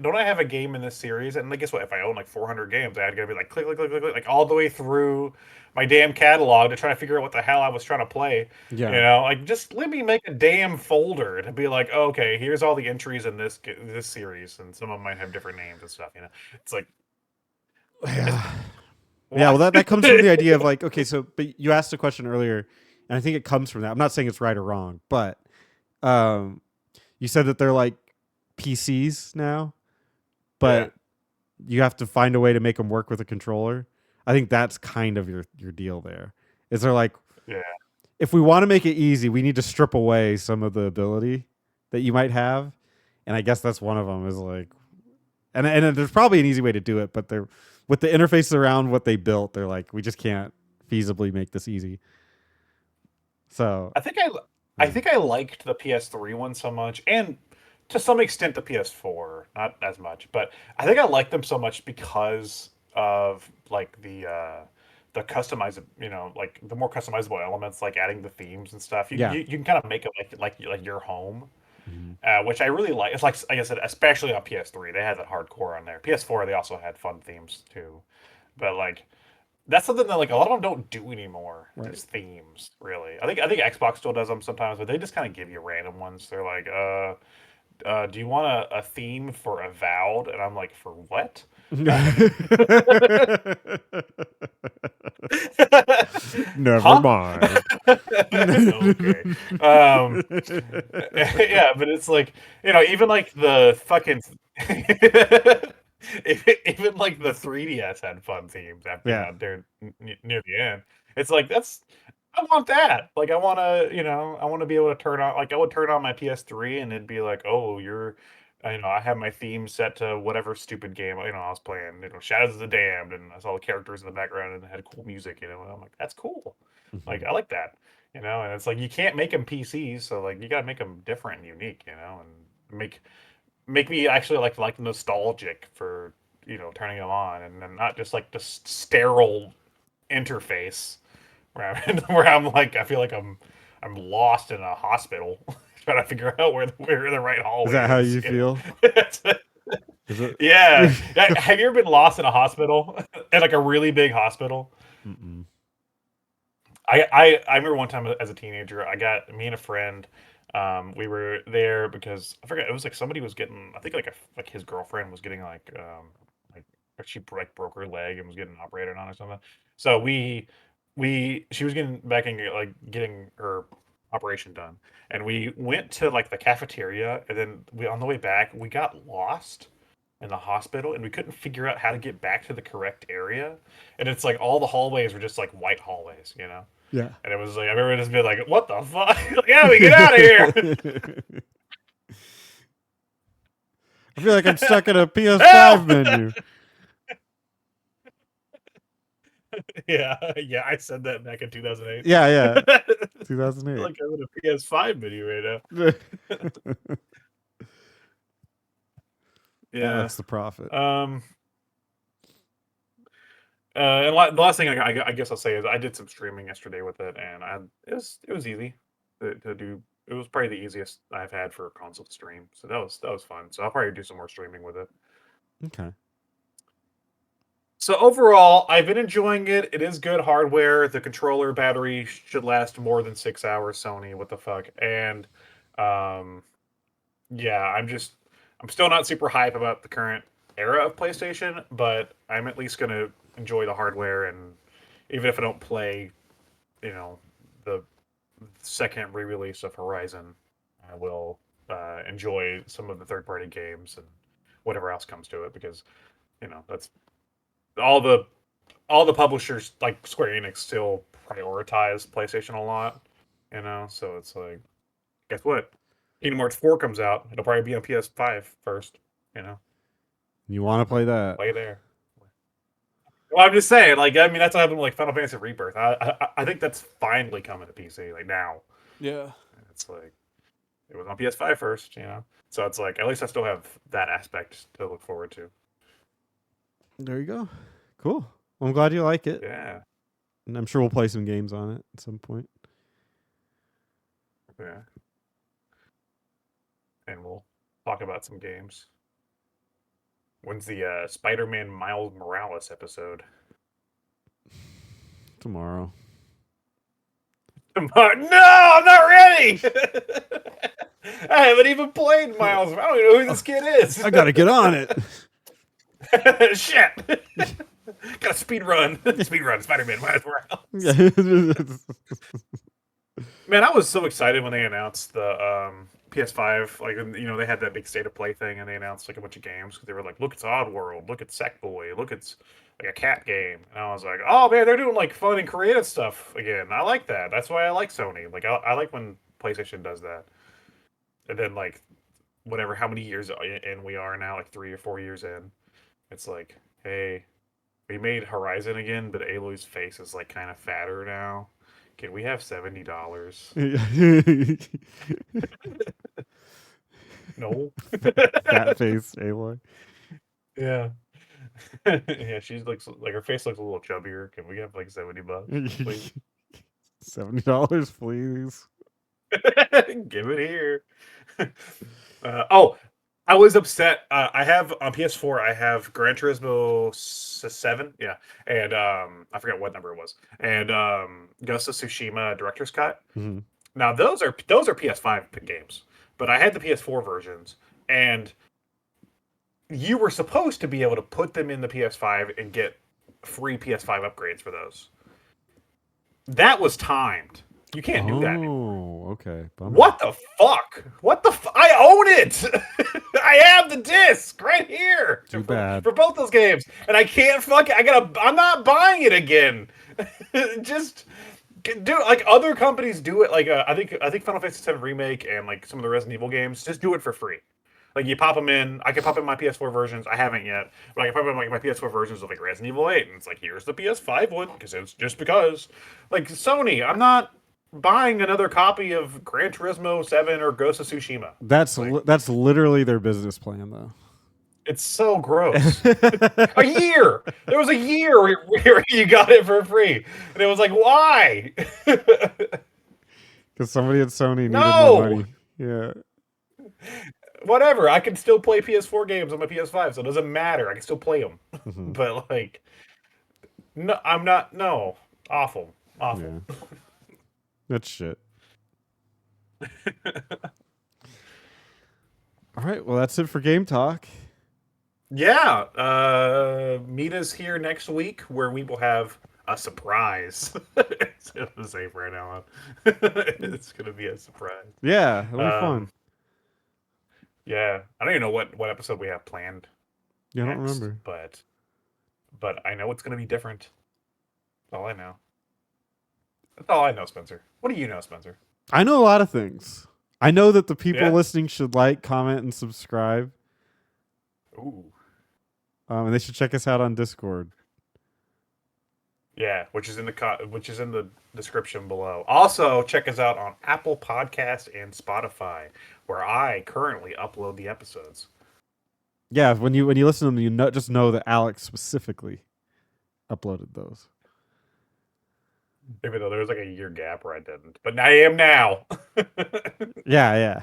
don't I have a game in this series? And like, guess what? If I own like 400 games, I had to be like click, click, click, click, click, like all the way through my damn catalog to try to figure out what the hell I was trying to play. yeah. Like just let me make a damn folder to be like, oh, okay, here's all the entries in this series, and some of them might have different names and stuff. It's like, Yeah. Yeah, why? well that comes from the idea of like, okay, so but you asked a question earlier, and I think it comes from that. I'm not saying it's right or wrong, but um you said that they're like PCs now, Yeah, but you have to find a way to make them work with a controller. I think that's kind of your deal there. Is they're like, yeah. if we want to make it easy, we need to strip away some of the ability that you might have, and I guess that's one of them. Is like, and there's probably an easy way to do it, but they're with the interface around what they built, they're like, we just can't feasibly make this easy. So, I think I I yeah. think I liked the PS3 one so much, and to some extent the PS4, not as much, but I think I liked them so much because of like the customizable, like the more customizable elements, like adding the themes and stuff. Yeah. You can kind of make it like your home, Mhm. which I really like. It's like I said, especially on PS3, they had that hardcore on there. PS4, they also had fun themes too, but like that's something that like a lot of them don't do anymore. Right. These themes, really. I think Xbox still does them sometimes, but they just kind of give you random ones. They're like, do you want a theme for Avowed? And I'm like, for what? Never Huh? mind. Okay. Yeah, but it's like, even like the fucking even like the 3DS had fun themes after, Yeah. there near the end. It's like I want that. Like I want to be able to turn on like I would turn on my PS3 and it'd be like, "Oh, I have my theme set to whatever stupid game, I was playing, Shadows of the Damned, and I saw the characters in the background and it had cool music, and I'm like, that's cool. Like, Mhm. I like that, and it's like you can't make them PCs, so like you gotta make them different and unique, and make me actually like nostalgic for turning them on, and then not just like this sterile interface where I'm like I feel like I'm lost in a hospital trying to figure out where the right Is hallway that how is. you feel? Is it? Yeah. Have you ever been lost in a hospital? In like a really big hospital? Mm-mm. I remember one time as a teenager, I got me and a friend. We were there because I forgot it was like somebody was getting. I think like his girlfriend was getting like or she like broke her leg and was getting operated on or something. So we she was getting back and like getting her operation done, and we went to like the cafeteria, and then we on the way back we got lost in the hospital, and we couldn't figure out how to get back to the correct area. And it's like all the hallways were just like white hallways, you know. Yeah. And it was like I remember just being like, "What the fuck? Like, how do we get out of here?" I feel like I'm stuck in a PS5 Help! menu. Yeah, yeah, I said that back in 2008. Yeah, yeah. I feel 2008. like I'm in a PS5 menu right now. Yeah. That's the profit. Um. And the last thing I guess I'll say is I did some streaming yesterday with it, and it was easy to do. It was probably the easiest I've had for a console to stream, so that was fun. So I'll probably do some more streaming with it. Okay. So overall, I've been enjoying it. It is good hardware. The controller battery should last more than 6 hours. Sony, what the fuck? And um, yeah, I'm still not super hype about the current era of PlayStation, but I'm at least gonna enjoy the hardware, and even if I don't play, the second re-release of Horizon, I will enjoy some of the third-party games and whatever else comes to it because that's all the publishers like Square Enix still prioritize PlayStation a lot, so it's like, guess what? Kingdom Hearts 4 comes out. It'll probably be on PS5 first, you know. You want to play that? Play there. Well, I'm just saying, like, I mean, that's what happened with like Final Fantasy Rebirth. I think that's finally coming to PC, like now. Yeah. It's like it was on PS5 first, you know. So it's like at least I still have that aspect to look forward to. There you go. Cool. Well, I'm glad you like it. Yeah, And I'm sure we'll play some games on it at some point. yeah. And we'll talk about some games. When's the Spider-Man Miles Morales episode? Tomorrow. Tomorrow? No, I'm not ready. I haven't even played Miles. I don't even know who this kid is. I gotta get on it. Shit. Got a speed run. Speed run. Spider-Man Miles Morales. Man, I was so excited when they announced the PS5. Like, they had that big state of play thing, and they announced like a bunch of games. They were like, "Look, it's Oddworld. Look, it's Sackboy. Look, it's like a cat game." And I was like, "Oh man, they're doing like fun and creative stuff again. I like that. That's why I like Sony. Like, I like when PlayStation does that." And then like, whatever, how many years in we are now, like 3 or 4 years in, it's like, hey, we made Horizon again, but Aloy's face is like kind of fatter now. Can we have $70? No. Fat face Aloy. Yeah. Yeah, she looks like her face looks a little chubbier. Can we have like $70, please? $70, please. Give it here. Oh, I was upset. I have on PS4. I have Gran Turismo 7, yeah, and I forget what number it was, and Ghost of Tsushima Director's Cut. Mm-hmm. Now those are PS5 games, but I had the PS4 versions, and you were supposed to be able to put them in the PS5 and get free PS5 upgrades for those. That was timed. You can't do that anymore. Oh, okay. Bummer. What the fuck? I own it. I have the disc right here. Too bad. For both those games, and I can't I'm not buying it again. Just do like other companies do it. Like I think Final Fantasy VII Remake and like some of the Resident Evil games just do it for free. Like you pop them in. I can pop in my PS4 versions. I haven't yet, but I can pop in my PS4 versions of like Resident Evil 8, and it's like here's the PS5 one because it's just because. Like Sony, I'm not buying another copy of Gran Turismo 7 or Ghost of Tsushima. That's literally their business plan, though. It's so gross. A year. There was a year where you got it for free, and it was like, why? Because somebody at Sony needed more No. money. Yeah. Whatever. I can still play PS4 games on my PS5, so it doesn't matter. I can still play them. Mhm. But like, no, I'm not. No, awful, awful. Yeah. That's shit. All right. Well, that's it for Game Talk. Yeah. Meet us here next week where we will have a surprise. It's gonna say right now on. It's gonna be a surprise. Yeah, it'll be Um, fun. yeah. I don't even know what episode we have planned Yeah, I don't next, remember. but I know it's gonna be different. That's all I know. That's all I know, Spencer. What do you know, Spencer? I know a lot of things. I know that the people Yeah. listening should like, comment, and subscribe. Ooh. And they should check us out on Discord. Yeah, which is in the description below. Also, check us out on Apple Podcast and Spotify, where I currently upload the episodes. Yeah, when you listen to them, you just know that Alex specifically uploaded those. Even though there was like a year gap where I didn't, but I am now. Yeah, yeah.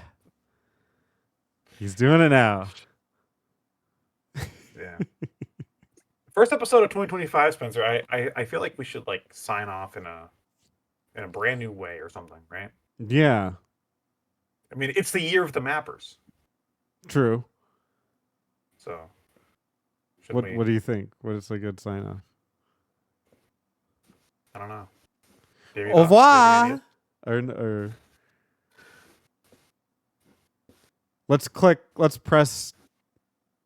He's doing it now. Yeah. First episode of 2025, Spencer. I feel like we should like sign off in a brand new way or something, right? Yeah, I mean, it's the year of the mappers, true. so should What we? What do you think? What is a good sign off? I don't know. Do you have Au any thoughts? Do you have any revoir. ideas? Or let's press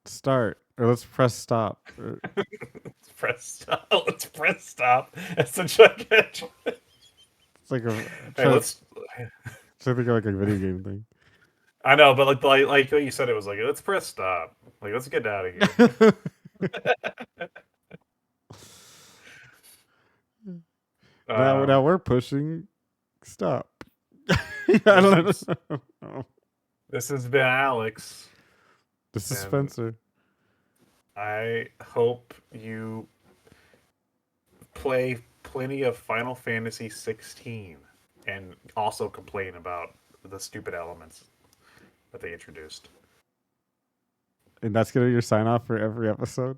start, or let's press stop. Let's press stop. Let's press stop. That's such a good. It's like a Hey, let's. try to think of like a video game thing. I know, but like what you said, it was like let's press stop. Like let's get out of here. Now we're pushing stop. I don't know. This has been Alex. This is And Spencer. I hope you play plenty of Final Fantasy 16 and also complain about the stupid elements that they introduced. And that's gonna be your sign off for every episode.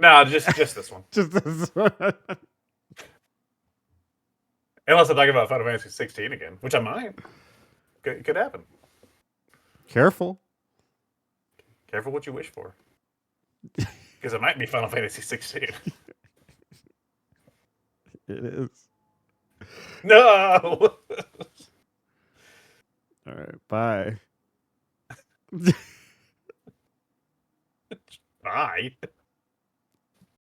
No, just this one. Just this one. Unless I'm talking about Final Fantasy 16 again, which I might. Could happen. Careful. Careful what you wish for. Because it might be Final Fantasy 16. It is. No! All right. Bye. Bye.